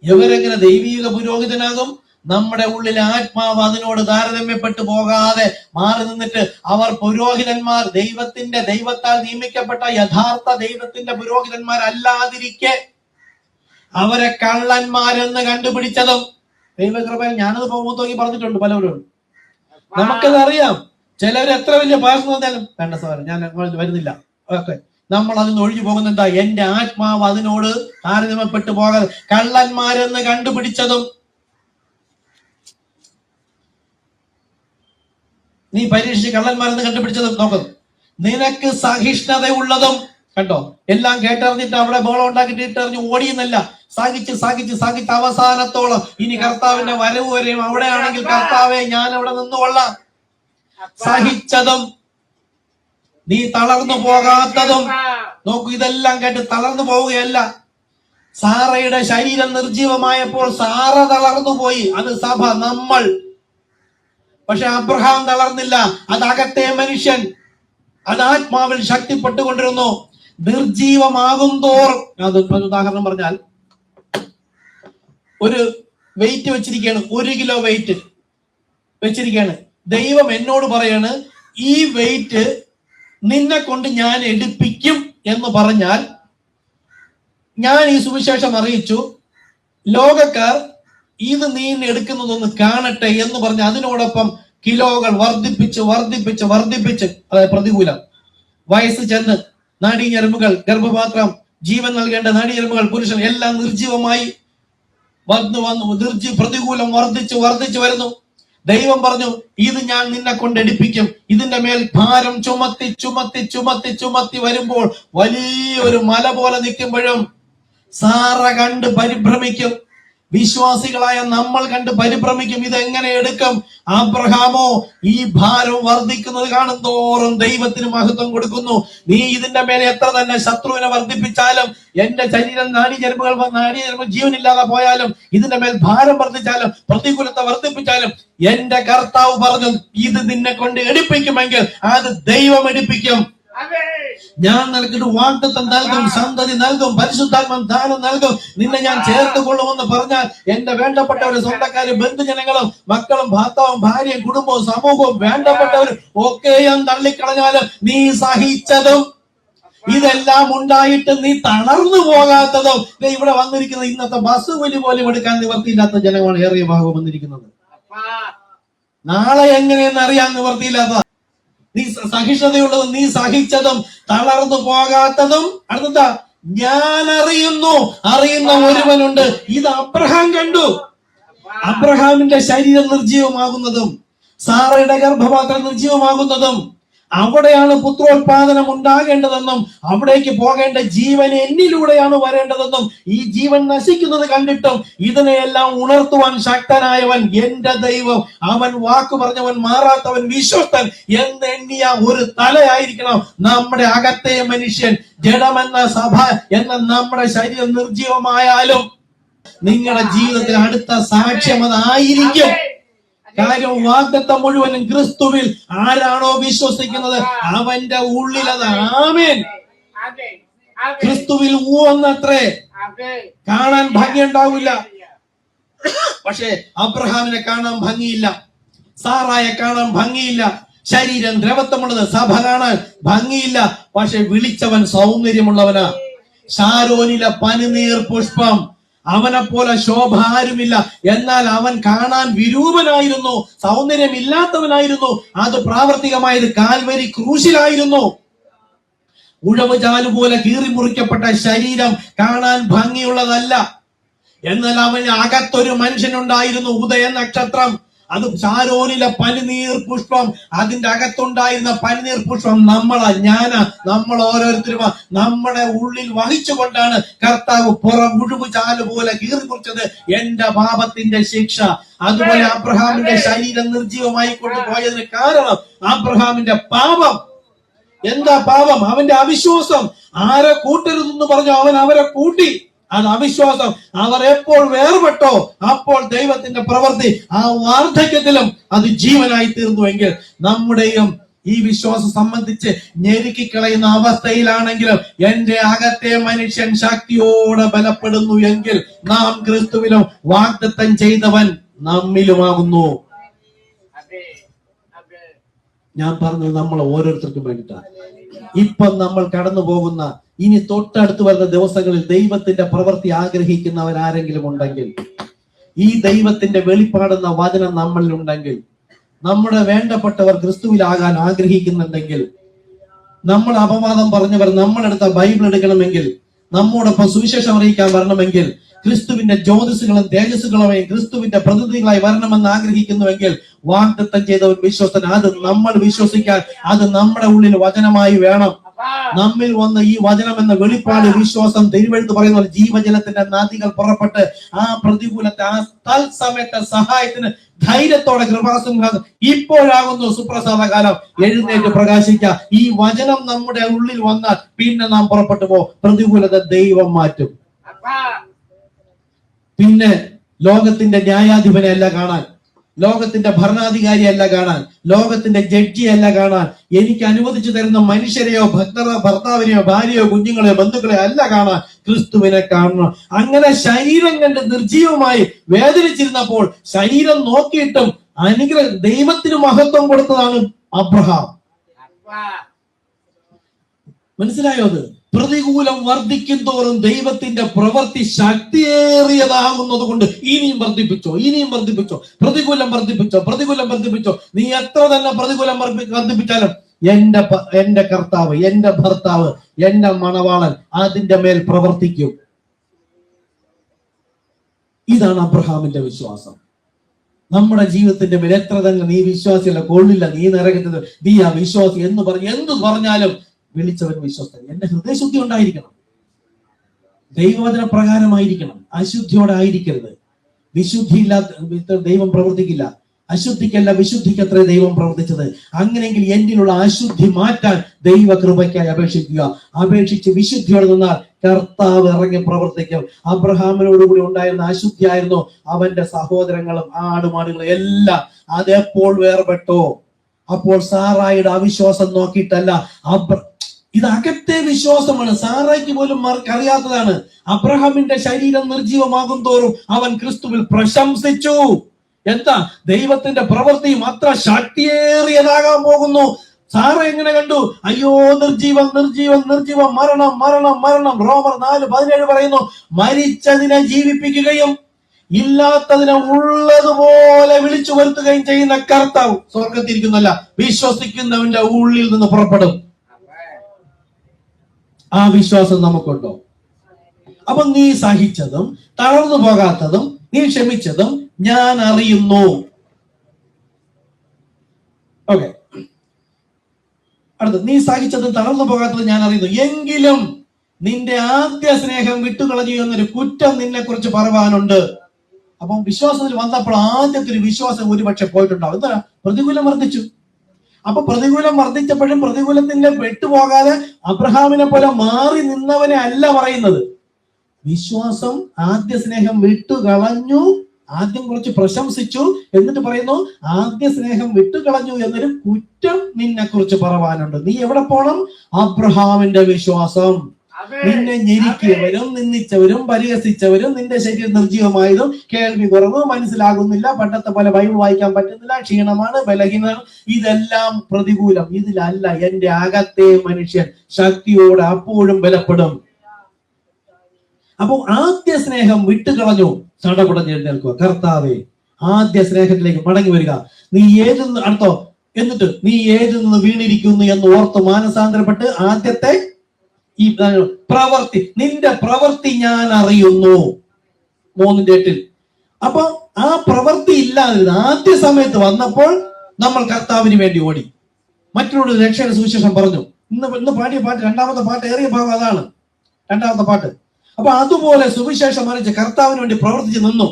ഇവരെങ്ങനെ ദൈവീക പുരോഹിതനാകും? നമ്മുടെ ഉള്ളിലെ ആത്മാവ് അതിനോട് താരതമ്യപ്പെട്ടു പോകാതെ മാറി നിന്നിട്ട് അവർ പുരോഹിതന്മാർ, ദൈവത്താൽ നിയമിക്കപ്പെട്ട യഥാർത്ഥ ദൈവത്തിന്റെ പുരോഹിതന്മാരല്ലാതിരിക്കെ അവരെ കള്ളന്മാരെന്ന് കണ്ടുപിടിച്ചതും ദൈവകൃപയിൽ ഞാനത് നോക്കി പറഞ്ഞിട്ടുണ്ട് പലവരും. നമുക്കത് അറിയാം. ചിലർ എത്ര വലിയ പാർശ്വം വന്നാലും വേണ്ട സാർ ഞാൻ വരുന്നില്ല, ഓക്കെ നമ്മൾ അതിന് ഒഴിഞ്ഞു പോകുന്ന എന്താ? എന്റെ ആത്മാവ് അതിനോട് താരതമ്യപ്പെട്ടു പോകാതെ. കള്ളന്മാരെന്ന് കണ്ടുപിടിച്ചതും നീ പരീക്ഷിച്ച് കള്ളന്മാരെന്ന് കണ്ടുപിടിച്ചതും നോക്കുന്നു. നിനക്ക് സഹിഷ്ണുതയുള്ളതും കണ്ടോ, എല്ലാം കേട്ടറിഞ്ഞിട്ട് അവിടെ ബോളം ഉണ്ടാക്കിയിട്ട് ഇട്ടെറിഞ്ഞ് ഓടിയെന്നല്ല, സഹിച്ച് സഹിച്ച് സഹിച്ച് അവസാനത്തോളം. ഇനി കർത്താവിന്റെ വരവ് വരെയും അവിടെയാണെങ്കിൽ കർത്താവെ ഞാൻ അവിടെ നിന്നുകൊള്ളാം. സഹിച്ചതും നീ തളർന്നു പോകാത്തതും. നോക്കൂ, ഇതെല്ലാം കേട്ട് തളർന്നു പോവുകയല്ല. സാറയുടെ ശരീരം നിർജീവമായപ്പോൾ സാറ തളർന്നു പോയി, അത് സഭ, നമ്മൾ. പക്ഷെ അബ്രഹാം തളർന്നില്ല. അത് അകത്തെ മനുഷ്യൻ, അത് ആത്മാവിൽ ശക്തിപ്പെട്ടുകൊണ്ടിരുന്നു. നിർജീവമാകും തോറും, അത് ഉദാഹരണം പറഞ്ഞാൽ, ഒരു വെയിറ്റ് വെച്ചിരിക്കുകയാണ്, 1 കിലോ വെയിറ്റ് വെച്ചിരിക്കുകയാണ്. ദൈവം എന്നോട് പറയാണ്, ഈ വെയിറ്റ് നിന്നെ കൊണ്ട് ഞാൻ എടുപ്പിക്കും എന്ന് പറഞ്ഞാൽ, ഞാൻ ഈ സുവിശേഷം അറിയിച്ചു, ലോകക്കാർ ഇത് നീ എടുക്കുന്നതൊന്ന് കാണട്ടെ എന്ന് പറഞ്ഞ് അതിനോടൊപ്പം കിലോകൾ വർദ്ധിപ്പിച്ച് വർദ്ധിപ്പിച്ച് വർദ്ധിപ്പിച്ച്, അതായത് പ്രതികൂലം, വയസ്സ് ചെന്ന് നാഡീഞരമ്പുകൾ, ഗർഭപാത്രം, ജീവൻ നൽകേണ്ട നാഡീഞരമ്പുകൾ, പുരുഷൻ എല്ലാം നിർജീവമായി പ്രതികൂലം വർദ്ധിച്ചു വർദ്ധിച്ചു വരുന്നു. ദൈവം പറഞ്ഞു, ഇത് ഞാൻ നിന്നെ കൊണ്ട് എടുപ്പിക്കും. ഇതിന്റെ മേൽ ഭാരം ചുമത്തി ചുമത്തി ചുമത്തി ചുമത്തി വരുമ്പോൾ വലിയൊരു മല പോലെ നിൽക്കുമ്പോഴും സാറ കണ്ട് പരിഭ്രമിക്കും. വിശ്വാസികളായ നമ്മൾ കണ്ട് പരിഭ്രമിക്കും. ഇതെങ്ങനെ എടുക്കും? അബ്രഹാമോ ഈ ഭാരം വർദ്ധിക്കുന്നത് കാണും തോറും ദൈവത്തിന് മഹത്വം കൊടുക്കുന്നു. നീ ഇതിന്റെ മേലെ എത്ര തന്നെ ശത്രുവിനെ വർദ്ധിപ്പിച്ചാലും, എന്റെ ശരീരം നാഡീഞരമ്പുകൾ ജീവനില്ലാതെ പോയാലും, ഇതിന്റെ മേൽ ഭാരം വർദ്ധിച്ചാലും, പ്രതികൂലത്തെ വർദ്ധിപ്പിച്ചാലും, എന്റെ കർത്താവ് പറഞ്ഞു, ഇത് നിന്നെ കൊണ്ട് എടുപ്പിക്കുമെങ്കിൽ അത് ദൈവം എടുപ്പിക്കും. ഞാൻ നിനക്കൊരു വാഗ്ദത്തം നൽകും, സന്തതി നൽകും, പരിശുദ്ധാത്മ ദാനം നൽകും, നിന്നെ ഞാൻ ചേർത്ത് കൊള്ളുമെന്ന് പറഞ്ഞാൽ, എന്റെ വേണ്ടപ്പെട്ടവര്, സ്വന്തക്കാരും, ബന്ധുജനങ്ങളും, മക്കളും, ഭർത്താവും, ഭാര്യയും, കുടുംബവും, സമൂഹവും, വേണ്ടപ്പെട്ടവരും ഒക്കെയും തള്ളിക്കളഞ്ഞാലും നീ സഹിച്ചതും, ഇതെല്ലാം ഉണ്ടായിട്ട് നീ തളർന്നു പോകാത്തതും. ഇവിടെ വന്നിരിക്കുന്നത് ഇന്നത്തെ ബസ് വലി പോലും എടുക്കാൻ നിവർത്തിയില്ലാത്ത ജനങ്ങളാണ് ഏറിയ ഭാഗം വന്നിരിക്കുന്നത്. നാളെ എങ്ങനെയെന്ന് അറിയാൻ നിവർത്തിയില്ലാത്ത, നീ സഹിഷ്ണുതയുള്ളതും നീ സഹിച്ചതും തളർന്നു പോകാത്തതും. അടുത്ത, ഞാൻ അറിയുന്ന ഒരുവനുണ്ട്. ഇത് അബ്രഹാം കണ്ടു. അബ്രഹാമിന്റെ ശരീരം നിർജീവമാകുന്നതും സാറയുടെ ഗർഭപാത്രം നിർജീവമാകുന്നതും, അവിടെയാണ് പുത്രോത്പാദനം ഉണ്ടാകേണ്ടതെന്നും അവിടേക്ക് പോകേണ്ട ജീവൻ എന്നിലൂടെയാണ് വരേണ്ടതെന്നും, ഈ ജീവൻ നശിക്കുന്നത് കണ്ടിട്ടും ഇതിനെയെല്ലാം ഉണർത്തുവാൻ ശക്തനായവൻ എന്റെ ദൈവം, അവൻ വാക്കു പറഞ്ഞവൻ, മാറാത്തവൻ, വിശ്വസ്തൻ എന്ന് എണ്ണിയ ഒരു തലയായിരിക്കണം നമ്മുടെ അകത്തെ മനുഷ്യൻ. ജഡമെന്ന സഭ എന്ന നമ്മുടെ ശരീരം നിർജീവമായാലും നിങ്ങളുടെ ജീവിതത്തിൽ അടുത്ത സാക്ഷ്യം അതായിരിക്കും. കാര്യം വാഗ്ദത്തം മുഴുവനും ക്രിസ്തുവിൽ ആരാണോ വിശ്വസിക്കുന്നത് അവന്റെ ഉള്ളിൽ അത് ആമേൻ. ക്രിസ്തുവിൽ ഊന്നത്രേ. കാണാൻ ഭംഗിയുണ്ടാവില്ല, പക്ഷെ അബ്രഹാമിനെ കാണാൻ ഭംഗിയില്ല, സാറായെ കാണാൻ ഭംഗിയില്ല, ശരീരം ദ്രവത്വമുള്ളത് സഭ കാണാൻ ഭംഗിയില്ല, പക്ഷെ വിളിച്ചവൻ സൗന്ദര്യമുള്ളവനാ. ശാരോനിലെ പനിനീർ പുഷ്പം, അവനെ പോലെ ശോഭ ആരുമില്ല. എന്നാൽ അവൻ കാണാൻ വിരൂപനായിരുന്നു, സൗന്ദര്യമില്ലാത്തവനായിരുന്നു. അത് പ്രാവർത്തികമായത് കാൽവരി ക്രൂശിലായിരുന്നു. ഉഴവ് ചാലു പോലെ കീറി മുറിക്കപ്പെട്ട ശരീരം കാണാൻ ഭംഗിയുള്ളതല്ല. എന്നാൽ അവന് അകത്തൊരു മനുഷ്യനുണ്ടായിരുന്നു, ഉദയ നക്ഷത്രം. അത് ശാരോനിലെ പനിനീർ പുഷ്പം. അതിന്റെ അകത്തുണ്ടായിരുന്ന പനിനീർ പുഷ്പം നമ്മളാ, ഞാനാ, നമ്മൾ ഓരോരുത്തരും നമ്മുടെ ഉള്ളിൽ വഹിച്ചുകൊണ്ടാണ് കർത്താവ് മുഴുവൻ ചാല് പോലെ കീറി കുറിച്ചത്. എന്റെ പാപത്തിന്റെ ശിക്ഷ. അതുപോലെ അബ്രഹാമിന്റെ ശരീരം നിർജീവമായി കൊണ്ടുപോയതിന് കാരണം അബ്രഹാമിന്റെ പാപം. എന്താ പാപം? അവന്റെ അവിശ്വാസം. ആരെ കൂട്ടരുതെന്ന് പറഞ്ഞു അവൻ അവരെ കൂട്ടി. അത് അവിശ്വാസം. അവർ എപ്പോൾ വേർപെട്ടോ അപ്പോൾ ദൈവത്തിന്റെ പ്രവൃത്തി ആ വാർദ്ധക്യത്തിലും അത് ജീവനായി തീർന്നുവെങ്കിൽ, നമ്മുടെയും ഈ വിശ്വാസം സംബന്ധിച്ച് ഞെരുക്കിക്കളയുന്ന അവസ്ഥയിലാണെങ്കിലും എന്റെ അകത്തെ മനുഷ്യൻ ശക്തിയോടെ ബലപ്പെടുന്നു എങ്കിൽ നാം ക്രിസ്തുവിലും വാഗ്ദത്തം ചെയ്തവൻ നമ്മിലുമാകുന്നു. ഞാൻ പറഞ്ഞത് നമ്മൾ ഓരോരുത്തർക്കും വേണ്ടിയിട്ടാണ്. ഇപ്പം നമ്മൾ കടന്നു പോകുന്ന ഇനി തൊട്ടടുത്ത് വരുന്ന ദിവസങ്ങളിൽ ദൈവത്തിന്റെ പ്രവൃത്തി ആഗ്രഹിക്കുന്നവരാരെങ്കിലും ഉണ്ടെങ്കിൽ, ഈ ദൈവത്തിന്റെ വെളിപ്പാടുന്ന വചനം നമ്മളിലുണ്ടെങ്കിൽ, നമ്മുടെ വേണ്ടപ്പെട്ടവർ ക്രിസ്തുവിലാകാൻ ആഗ്രഹിക്കുന്നുണ്ടെങ്കിൽ, നമ്മൾ അപവാദം പറഞ്ഞവർ നമ്മളെടുത്ത ബൈബിൾ എടുക്കണമെങ്കിൽ, നമ്മോടൊപ്പം സുവിശേഷം അറിയിക്കാൻ വരണമെങ്കിൽ, ക്രിസ്തുവിന്റെ ജ്യോതിസുകളും തേജസ്സുകളുമായി ക്രിസ്തുവിന്റെ പ്രതിനിധികളായി വരണമെന്ന് ആഗ്രഹിക്കുന്നുവെങ്കിൽ വാഗ്ദത്തം ചെയ്തവൻ വിശ്വസ്തൻ. അത് നമ്മൾ വിശ്വസിക്കാൻ, അത് നമ്മുടെ ഉള്ളിൽ വചനമായി വേണം. നമ്മിൽ വന്ന ഈ വചനം എന്ന വെളിപ്പാട് വിശ്വാസം, തിരുവെഴുത്ത് പറയുന്ന പോലെ ജീവജലത്തിന്റെ നദികൾ പുറപ്പെട്ട് ആ പ്രതികൂലത്തെ ആ തത്സമയത്തെ സഹായത്തിന് ധൈര്യത്തോടെ കൃപാസിംഹാസനം ഇപ്പോഴാകുന്നു സുപ്രസാദ കാലം, എഴുന്നേറ്റ് പ്രകാശിക്കുക. ഈ വചനം നമ്മുടെ ഉള്ളിൽ വന്നാൽ പിന്നെ നാം പുറപ്പെട്ടു പോ. പ്രതികൂലത ദൈവം മാറ്റും. പിന്നെ ലോകത്തിന്റെ ന്യായാധിപനെയല്ല കാണാൻ, ലോകത്തിന്റെ ഭരണാധികാരിയല്ല കാണാൻ, ലോകത്തിന്റെ ജഡ്ജിയല്ല കാണാൻ, എനിക്ക് അനുവദിച്ചു തരുന്ന മനുഷ്യരെയോ ഭർത്താവിനെയോ ഭാര്യയോ കുഞ്ഞുങ്ങളെയോ ബന്ധുക്കളെയോ അല്ല കാണാൻ, ക്രിസ്തുവിനെ കാണണം. അങ്ങനെ ശരീരം കണ്ട് നിർജീവമായി വേദനിച്ചിരുന്നപ്പോൾ ശരീരം നോക്കിയിട്ടും ദൈവത്തിന് മഹത്വം കൊടുത്തതാണ് അബ്രഹാം. മനസ്സിലായോ? അത് പ്രതികൂലം വർദ്ധിക്കും തോറും ദൈവത്തിന്റെ പ്രവൃത്തി ശക്തിയേറിയതാകുന്നത് കൊണ്ട് ഇനിയും വർദ്ധിപ്പിച്ചോ, ഇനിയും വർദ്ധിപ്പിച്ചോ, പ്രതികൂലം വർദ്ധിപ്പിച്ചോ, പ്രതികൂലം വർദ്ധിപ്പിച്ചോ. നീ എത്ര തന്നെ പ്രതികൂലം വർദ്ധിപ്പിച്ചാലും എന്റെ കർത്താവ്, എന്റെ ഭർത്താവ്, എന്റെ മണവാളൻ അതിന്റെ മേൽ പ്രവർത്തിക്കും. ഇതാണ് അബ്രഹാമിന്റെ വിശ്വാസം. നമ്മുടെ ജീവിതത്തിന്റെ മേൽ എത്ര തന്നെ നീ വിശ്വാസിയല്ല, കൊള്ളില്ല, നീ നരകത്തിൽ, നീ ആ വിശ്വാസി എന്ന് പറഞ്ഞ് എന്ത് പറഞ്ഞാലും വിളിച്ചവൻ വിശ്വസ്തൻ. എന്റെ ഹൃദയശുദ്ധി ഉണ്ടായിരിക്കണം, ദൈവവചന പ്രകാരമായിരിക്കണം, അശുദ്ധിയോടെ ആയിരിക്കരുത്. വിശുദ്ധി ഇല്ലാത്ത ദൈവം പ്രവർത്തിക്കില്ല. അശുദ്ധിക്കല്ല വിശുദ്ധിക്കത്രേ ദൈവം പ്രവർത്തിച്ചത്. അങ്ങനെയെങ്കിൽ എന്നിലുള്ള അശുദ്ധി മാറ്റാൻ ദൈവ കൃപയ്ക്കായി അപേക്ഷിക്കുക. അപേക്ഷിച്ച് വിശുദ്ധിയോടെ നിന്നാൽ കർത്താവ് ഇറങ്ങി പ്രവർത്തിക്കും. അബ്രഹാമിനോടുകൂടി ഉണ്ടായിരുന്ന അശുദ്ധിയായിരുന്നു അവന്റെ സഹോദരങ്ങളും ആടുമാടുകളും എല്ലാം. അതെപ്പോൾ വേർപെട്ടോ അപ്പോൾ സാറായിയുടെ അവിശ്വാസം നോക്കിയിട്ടല്ല, ഇത് അകത്തെ വിശ്വാസമാണ്. സാറായിക്ക് പോലും അറിയാത്തതാണ്. അബ്രഹാമിന്റെ ശരീരം നിർജീവമാകും തോറും അവൻ ക്രിസ്തുവിൽ പ്രശംസിച്ചു. എന്താ? ദൈവത്തിന്റെ പ്രവൃത്തിയും അത്ര ശക്തിയേറിയതാകാൻ പോകുന്നു. സാറ എങ്ങനെ കണ്ടു? അയ്യോ, നിർജീവം, നിർജീവം, നിർജീവം, മരണം, മരണം, മരണം. റോമർ 4:17 പറയുന്നു, മരിച്ചതിനെ ജീവിപ്പിക്കുകയും ഇല്ലാത്തതിനെ ഉള്ളതുപോലെ വിളിച്ചു വരുത്തുകയും ചെയ്യുന്ന കർത്താവ് സ്വർഗത്തിരിക്കുന്നല്ല, വിശ്വസിക്കുന്നവന്റെ ഉള്ളിൽ നിന്ന് പുറപ്പെടും. ആ വിശ്വാസം നമുക്കുണ്ടോ? അപ്പൊ നീ സഹിച്ചതും തളർന്നു പോകാത്തതും നീ ക്ഷമിച്ചതും ഞാൻ അറിയുന്നു. ഓക്കെ, അടുത്ത്, നീ സഹിച്ചതും തളർന്നു പോകാത്തതും ഞാൻ അറിയുന്നു. എങ്കിലും നിന്റെ ആദ്യ സ്നേഹം വിട്ടുകളഞ്ഞു എന്നൊരു കുറ്റം നിന്നെ കുറിച്ച് പറയാനുണ്ട്. അപ്പം വിശ്വാസത്തിൽ വന്നപ്പോൾ ആദ്യത്തെ ഒരു വിശ്വാസം ഒരുപക്ഷെ പോയിട്ടുണ്ടാവും. എന്താ? പ്രതികൂലം വർദ്ധിച്ചു. അപ്പൊ പ്രതികൂലം വർദ്ധിച്ചപ്പോഴും പ്രതികൂലത്തിന്റെ വിട്ടുപോകാതെ അബ്രഹാമിനെ പോലെ മാറി നിന്നവനെ അല്ല പറയുന്നത്. വിശ്വാസം, ആദ്യ സ്നേഹം വിട്ടുകളഞ്ഞു. ആദ്യം കുറച്ച് പ്രശംസിച്ചു, എന്നിട്ട് പറയുന്നു ആദ്യ സ്നേഹം വിട്ടുകളഞ്ഞു എന്നൊരു കുറ്റം നിന്നെ കുറിച്ച് പറയാനുണ്ട്. നീ എവിടെ പോണം? അബ്രഹാമിന്റെ വിശ്വാസം. നിന്നെ ഞെരുക്കിയവരും നിന്ദിച്ചവരും പരിഹസിച്ചവരും നിന്റെ ശരീരം നിർജീവമായതും കേൾവി കുറവ്, മനസ്സിലാകുന്നില്ല, പണ്ടത്തെ പോലെ ബൈബിൾ വായിക്കാൻ പറ്റുന്നില്ല, ക്ഷീണമാണ്, ബലഹീനമാണ്, ഇതെല്ലാം പ്രതികൂലം. ഇതിലല്ല, എന്റെ അകത്തെ മനുഷ്യൻ ശക്തിയോടെ അപ്പോഴും ബലപ്പെടും. അപ്പൊ ആദ്യ സ്നേഹം വിട്ടുകളഞ്ഞു, ചടപടഞ്ഞെഴുന്നേൽക്കുക. കർത്താവേ, ആദ്യ സ്നേഹത്തിലേക്ക് മടങ്ങി വരിക. നീ ഏതെന്ന് അടുത്തോ എന്നിട്ട് നീ ഏതെന്ന് വീണിരിക്കുന്നു എന്ന് ഓർത്ത് മാനസാന്തരപ്പെട്ട് ആദ്യത്തെ ഈ പ്രവൃത്തി, നിന്റെ പ്രവൃത്തി ഞാൻ അറിയുന്നു. 3:8. അപ്പൊ ആ പ്രവൃത്തി ഇല്ലാതിരുന്ന ആദ്യ സമയത്ത് വന്നപ്പോൾ നമ്മൾ കർത്താവിന് വേണ്ടി ഓടി, മറ്റുള്ള രക്ഷയുടെ സുവിശേഷം പറഞ്ഞു. ഇന്ന് പാടിയ പാട്ട്, രണ്ടാമത്തെ പാട്ട്, ഏറിയ ഭാഗം അതാണ്, രണ്ടാമത്തെ പാട്ട്. അപ്പൊ അതുപോലെ സുവിശേഷം അറിയിച്ച് കർത്താവിന് വേണ്ടി പ്രവർത്തിച്ച് നിന്നു.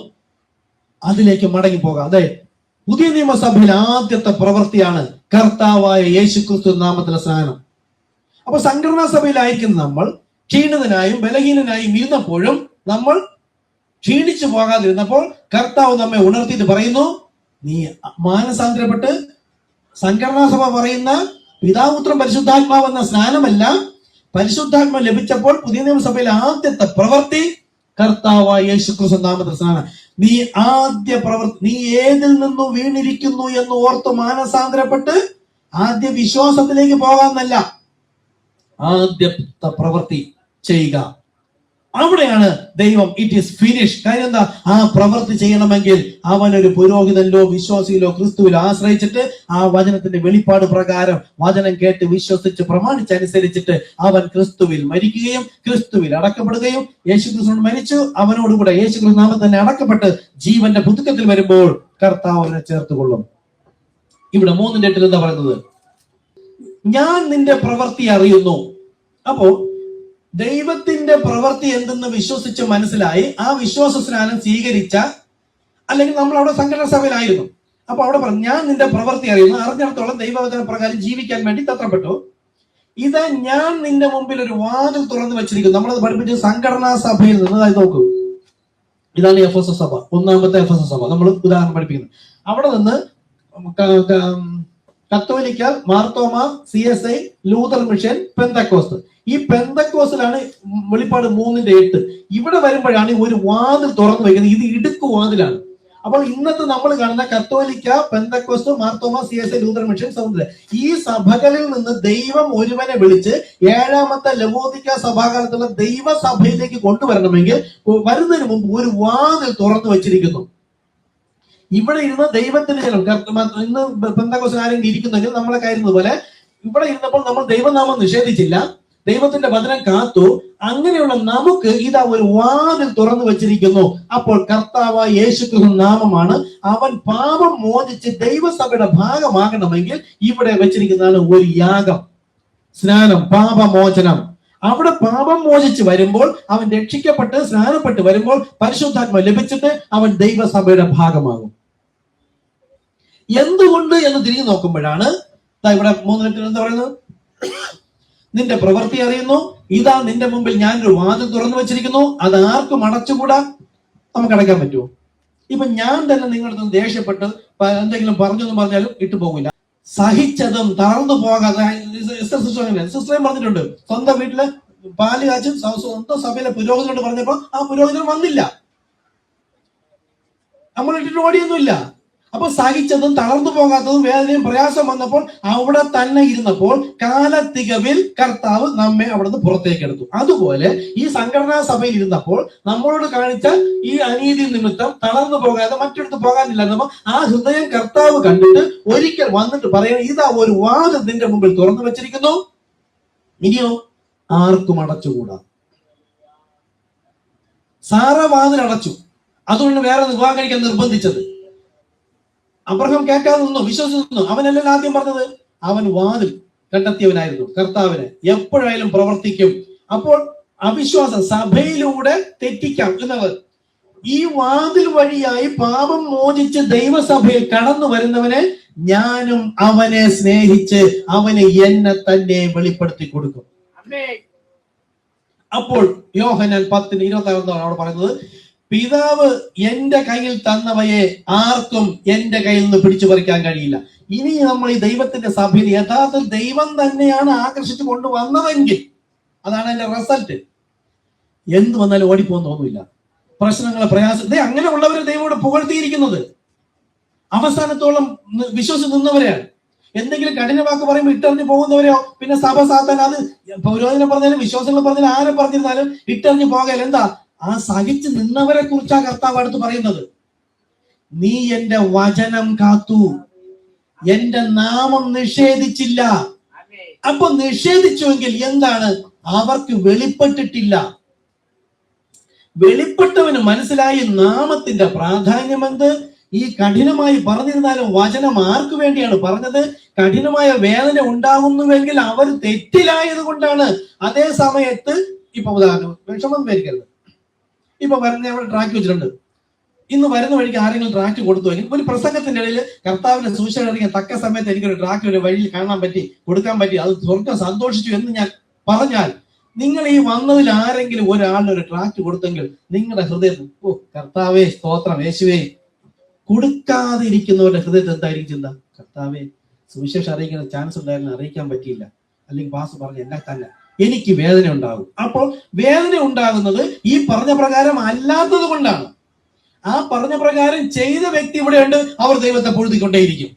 അതിലേക്ക് മടങ്ങി പോകാം. അതെ, പുതിയ നിയമസഭയിൽ ആദ്യത്തെ പ്രവൃത്തിയാണ് കർത്താവായ യേശുക്രിസ്തു നാമത്തിലെ സ്നാനം. അപ്പൊ സംഘടനാ സഭയിലായിരിക്കുന്ന നമ്മൾ ക്ഷീണിതനായും ബലഹീനനായും ഇരുന്നപ്പോഴും നമ്മൾ ക്ഷീണിച്ചു പോകാതിരുന്നപ്പോൾ കർത്താവ് നമ്മെ ഉണർത്തിയിട്ട് പറയുന്നു, നീ മാനസാന്തരപ്പെട്ട് സംഘടനാ സഭ പറയുന്ന പിതാപുത്രൻ പരിശുദ്ധാത്മാവ് എന്ന സ്നാനമല്ല, പരിശുദ്ധാത്മ ലഭിച്ചപ്പോൾ പുതിയ നിയമസഭയിലെ ആദ്യത്തെ പ്രവൃത്തി കർത്താവായ യേശുക്രിസ്തു നാമത്തിൽ സ്നാനം. നീ ആദ്യ പ്രവൃത്തി, നീ ഏതിൽ നിന്നും വീണിരിക്കുന്നു എന്ന് ഓർത്ത് മാനസാന്തരപ്പെട്ട് ആദ്യ വിശ്വാസത്തിലേക്ക് പോകാമെന്നല്ല, ആദ്യത്തെ പ്രവൃത്തി ചെയ്യുക. അവിടെയാണ് ദൈവം ഇറ്റ് ഈസ് ഫിനിഷ്. കാര്യം എന്താ? ആ പ്രവൃത്തി ചെയ്യണമെങ്കിൽ അവൻ ഒരു പുരോഹിതനിലോ വിശ്വാസിയിലോ ക്രിസ്തുവിലോ ആശ്രയിച്ചിട്ട് ആ വചനത്തിന്റെ വെളിപ്പാട് പ്രകാരം വചനം കേട്ട് വിശ്വസിച്ച് പ്രമാണിച്ചനുസരിച്ചിട്ട് അവൻ ക്രിസ്തുവിൽ മരിക്കുകയും ക്രിസ്തുവിൽ അടക്കപ്പെടുകയും യേശു ക്രിസ്തു മരിച്ചു, അവനോടുകൂടെ യേശു ക്രിസ്തു നാമം തന്നെ അടക്കപ്പെട്ട് ജീവന്റെ പുതുക്കത്തിൽ വരുമ്പോൾ കർത്താവ് അവനെ ചേർത്തുകൊള്ളും. ഇവിടെ 3:8 എന്താ പറയുന്നത്? ഞാൻ നിന്റെ പ്രവൃത്തി അറിയുന്നു. അപ്പോ ദൈവത്തിന്റെ പ്രവൃത്തി എന്തെന്ന് വിശ്വസിച്ച് മനസ്സിലായി ആ വിശ്വാസ സ്നാനം സ്വീകരിച്ച, അല്ലെങ്കിൽ നമ്മൾ അവിടെ സംഘടന സഭയിലായിരുന്നു, അപ്പൊ അവിടെ പറഞ്ഞു ഞാൻ നിന്റെ പ്രവൃത്തി അറിയുന്നു, അറിഞ്ഞിടത്തോളം ദൈവവചന പ്രകാരം ജീവിക്കാൻ വേണ്ടി തത്രപ്പെട്ടു. ഇതാ ഞാൻ നിന്റെ മുമ്പിൽ ഒരു വാതിൽ തുറന്നു വെച്ചിരിക്കുന്നു. നമ്മളത് പഠിപ്പിച്ച സംഘടനാ സഭയിൽ നിന്ന്. അതായത് നോക്കൂ, ഇതാണ് എഫെസസ് സഭ, 1ാമത്തെ എഫെസസ് സഭ നമ്മൾ ഉദാഹരണം പഠിപ്പിക്കുന്നത്. അവിടെ നിന്ന് കത്തോലിക്ക, Marthoma, CSI, Luther mission, Pentecost. ഈ പെന്തക്കോസ്റ്റിലാണ് വെളിപ്പാട് 3:8. ഇവിടെ വരുമ്പോഴാണ് ഒരു വാതിൽ തുറന്നു വയ്ക്കുന്നത്. ഇത് ഇടുക്കു വാതിലാണ്. അപ്പോൾ ഇന്നത്തെ നമ്മൾ കാണുന്ന കത്തോലിക്ക, Pentecost, Marthoma, CSI, Luther mission, സൗന്ദര്യ, ഈ സഭകളിൽ നിന്ന് ദൈവം ഒരുവനെ വിളിച്ച് 7ാമത്തെ ലവോദിക്ക സഭാകാലത്തുള്ള ദൈവസഭയിലേക്ക് കൊണ്ടുവരണമെങ്കിൽ വരുന്നതിന് മുമ്പ് ഒരു വാതിൽ തുറന്നു വെച്ചിരിക്കുന്നു. ഇവിടെ ഇരുന്ന് ദൈവത്തിന്റെ ജനം, ഇന്ന് പെന്തക്കോസ്റ്റിൽ ആരെങ്കിലും ഇരിക്കുന്നെങ്കിൽ നമ്മളെ കയറുന്നത് പോലെ ഇവിടെ ഇരുന്നപ്പോൾ നമ്മൾ ദൈവനാമം നിഷേധിച്ചില്ല, ദൈവത്തിന്റെ വചനം കാത്തു. അങ്ങനെയുള്ള നമുക്ക് ഇതാ ഒരു വാതിൽ തുറന്നു വെച്ചിരിക്കുന്നു. അപ്പോൾ കർത്താവ് യേശുക്രിസ്തു നാമമാണ്. അവൻ പാപം മോചിച്ച് ദൈവസഭയുടെ ഭാഗമാകണമെങ്കിൽ ഇവിടെ വെച്ചിരിക്കുന്നതാണ് ഒരു യാഗം, സ്നാനം, പാപമോചനം. അവിടെ പാപം മോചിച്ച് വരുമ്പോൾ, അവൻ രക്ഷിക്കപ്പെട്ട് സ്നാനപ്പെട്ട് വരുമ്പോൾ പരിശുദ്ധാത്മ ലഭിച്ചിട്ട് അവൻ ദൈവസഭയുടെ ഭാഗമാകും. എന്തുകൊണ്ട് എന്ന് തിരിഞ്ഞു നോക്കുമ്പോഴാണ് ഇവിടെ 3:8 എന്താ പറയുന്നത്? നിന്റെ പ്രവൃത്തി അറിയുന്നു, ഇതാ നിന്റെ മുമ്പിൽ ഞാനൊരു വാതിൽ തുറന്നു വെച്ചിരിക്കുന്നു, അത് ആർക്കും അടച്ചുകൂടാ. നമുക്ക് അടയ്ക്കാൻ പറ്റുമോ? ഇപ്പൊ ഞാൻ തന്നെ നിങ്ങളുടെ ദേഷ്യപ്പെട്ട് എന്തെങ്കിലും പറഞ്ഞെന്ന് പറഞ്ഞാലും ഇട്ടു പോകില്ല. സഹിച്ചതും തളർന്നു പോകാതെ സിസ്റ്ററേയും പറഞ്ഞിട്ടുണ്ട്. സ്വന്തം വീട്ടില് പാല് കാച്ചും സ്വന്തം സഭയിലെ പുരോഹിതനോട് പറഞ്ഞപ്പോ ആ പുരോഹിതൻ വന്നില്ല, നമ്മൾ ഇട്ടിട്ട് ഓടിയൊന്നുമില്ല. അപ്പൊ സഹിച്ചതും തളർന്നു പോകാത്തതും വേദനയും പ്രയാസം വന്നപ്പോൾ അവിടെ തന്നെ ഇരുന്നപ്പോൾ കാലത്തികവിൽ കർത്താവ് നമ്മെ അവിടുന്ന് പുറത്തേക്ക് എടുത്തു. അതുപോലെ ഈ സംഘടനാ സഭയിൽ ഇരുന്നപ്പോൾ നമ്മളോട് കാണിച്ച ഈ അനീതി നിമിത്തം തളർന്നു പോകാതെ മറ്റെടുത്ത് പോകാനില്ലായിരുന്നപ്പോ ആ ഹൃദയം കർത്താവ് കണ്ടിട്ട് ഒരിക്കൽ വന്നിട്ട് പറയുന്നത്, ഇതാ ഒരു വാതിൽ നിന്റെ മുമ്പിൽ തുറന്നു വെച്ചിരിക്കുന്നു, ഇനിയോ ആർക്കും അടച്ചുകൂടാ. സാറ വാതിൽ അടച്ചു, അതുകൊണ്ട് വേറെ വിവാഹം കഴിക്കാൻ നിർബന്ധിച്ചത്. അബ്രഹാം കേൾക്കാതെ നിന്നു, വിശ്വസിച്ചു നിന്നു. അവനല്ലല്ലോ ആദ്യം പറഞ്ഞത്, അവൻ വാതിൽ കണ്ടെത്തിയവനായിരുന്നു. കർത്താവിന് എപ്പോഴായാലും പ്രവർത്തിക്കും. അപ്പോൾ അവിശ്വാസം സഭയിലൂടെ തെറ്റിക്കാം എന്നുള്ളത്. ഈ വാതിൽ വഴിയായി പാപം മോചിച്ച് ദൈവസഭയിൽ കടന്നു വരുന്നവനെ ഞാനും അവനെ സ്നേഹിച്ച് അവന് എന്നെ തന്നെ വെളിപ്പെടുത്തി കൊടുക്കും. അപ്പോൾ യോഹന്നാൻ 10:26 അവിടെ പറയുന്നത്, പിതാവ് എന്റെ കയ്യിൽ തന്നവയെ ആർക്കും എന്റെ കയ്യിൽ നിന്ന് പിടിച്ചു പറിക്കാൻ കഴിയില്ല. ഇനി നമ്മൾ ഈ ദൈവത്തിന്റെ സഭയിൽ യഥാർത്ഥ ദൈവം തന്നെയാണ് ആകർഷിച്ചു കൊണ്ടുവന്നതെങ്കിൽ അതാണ് എന്റെ റിസൾട്ട്. എന്ത് വന്നാലും ഓടിപ്പോകാൻ തോന്നില്ല. പ്രശ്നങ്ങളെ പ്രയാസം അങ്ങനെയുള്ളവരെ ദൈവം പുകഴ്ത്തിയിരിക്കുന്നത് അവസാനത്തോളം വിശ്വസിച്ച് നിന്നവരെയാണ്. എന്തെങ്കിലും കഠിന വാക്ക് പറയുമ്പോൾ ഇട്ടെറിഞ്ഞ് പോകുന്നവരെയോ പിന്നെ സഭ സാത്താൻ, അത് പുരോഹിതനെ പറഞ്ഞാലും വിശ്വാസങ്ങൾ പറഞ്ഞാലും ആരെ പറഞ്ഞിരുന്നാലും ഇട്ടെറിഞ്ഞ് പോകല. എന്താ? ആ സഹിച്ച് നിന്നവരെ കുറിച്ചാ കർത്താവ് അടുത്ത് പറയുന്നത്. നീ എന്റെ വചനം കാത്തു, എന്റെ നാമം നിഷേധിച്ചില്ല. അപ്പൊ നിഷേധിച്ചുവെങ്കിൽ എന്താണ്? അവർക്ക് വെളിപ്പെട്ടിട്ടില്ല. വെളിപ്പെട്ടവന് മനസ്സിലായി നാമത്തിന്റെ പ്രാധാന്യം എന്ത്. ഈ കഠിനമായി പറഞ്ഞിരുന്നാലും വചനം ആർക്കു വേണ്ടിയാണ് പറഞ്ഞത്? കഠിനമായ വേദന ഉണ്ടാകുന്നുവെങ്കിൽ അവർ തെറ്റിലായത് കൊണ്ടാണ്. അതേ സമയത്ത് ഇപ്പൊ ഉദാഹരണം, വിഷമം പേരിക്കരുത്. ഇപ്പൊ വരുന്ന അവിടെ ട്രാക്ക് വെച്ചിട്ടുണ്ട്. ഇന്ന് വരുന്ന വഴിക്ക് ആരെങ്കിലും ട്രാക്ക് കൊടുത്തുവെങ്കിൽ, ഒരു പ്രസംഗത്തിന്റെ ഇടയിൽ കർത്താവിന്റെ സൂചന ഇറങ്ങിയ തക്ക സമയത്ത് എനിക്കൊരു ട്രാക്ക് ഒരു വഴിയിൽ കാണാൻ പറ്റി, കൊടുക്കാൻ പറ്റി, അത് സ്വർഗ്ഗം സന്തോഷിച്ചു എന്ന് ഞാൻ പറഞ്ഞാൽ, നിങ്ങൾ ഈ വന്നതിൽ ആരെങ്കിലും ഒരാളിന് ഒരു ട്രാക്ക് കൊടുത്തെങ്കിൽ നിങ്ങളുടെ ഹൃദയത്തിൽ, ഓ കർത്താവേ സ്തോത്രം, യേശുവേ. കൊടുക്കാതെ ഇരിക്കുന്നവരുടെ ഹൃദയത്തിൽ എന്തായിരിക്കും ചിന്ത? കർത്താവേ സുവിശേഷം അറിയിക്കുന്ന ചാൻസ് ഉണ്ടായിരുന്നു, അറിയിക്കാൻ പറ്റിയില്ല, അല്ലെങ്കിൽ പാസ് പറഞ്ഞു എന്നെ തന്നെ, എനിക്ക് വേദന ഉണ്ടാകും. അപ്പോൾ വേദന ഉണ്ടാകുന്നത് ഈ പറഞ്ഞ പ്രകാരം അല്ലാത്തത് കൊണ്ടാണ്. ആ പറഞ്ഞ പ്രകാരം ചെയ്ത വ്യക്തി ഇവിടെയുണ്ട്, അവർ ദൈവത്തെ പൊഴുതിക്കൊണ്ടേയിരിക്കും.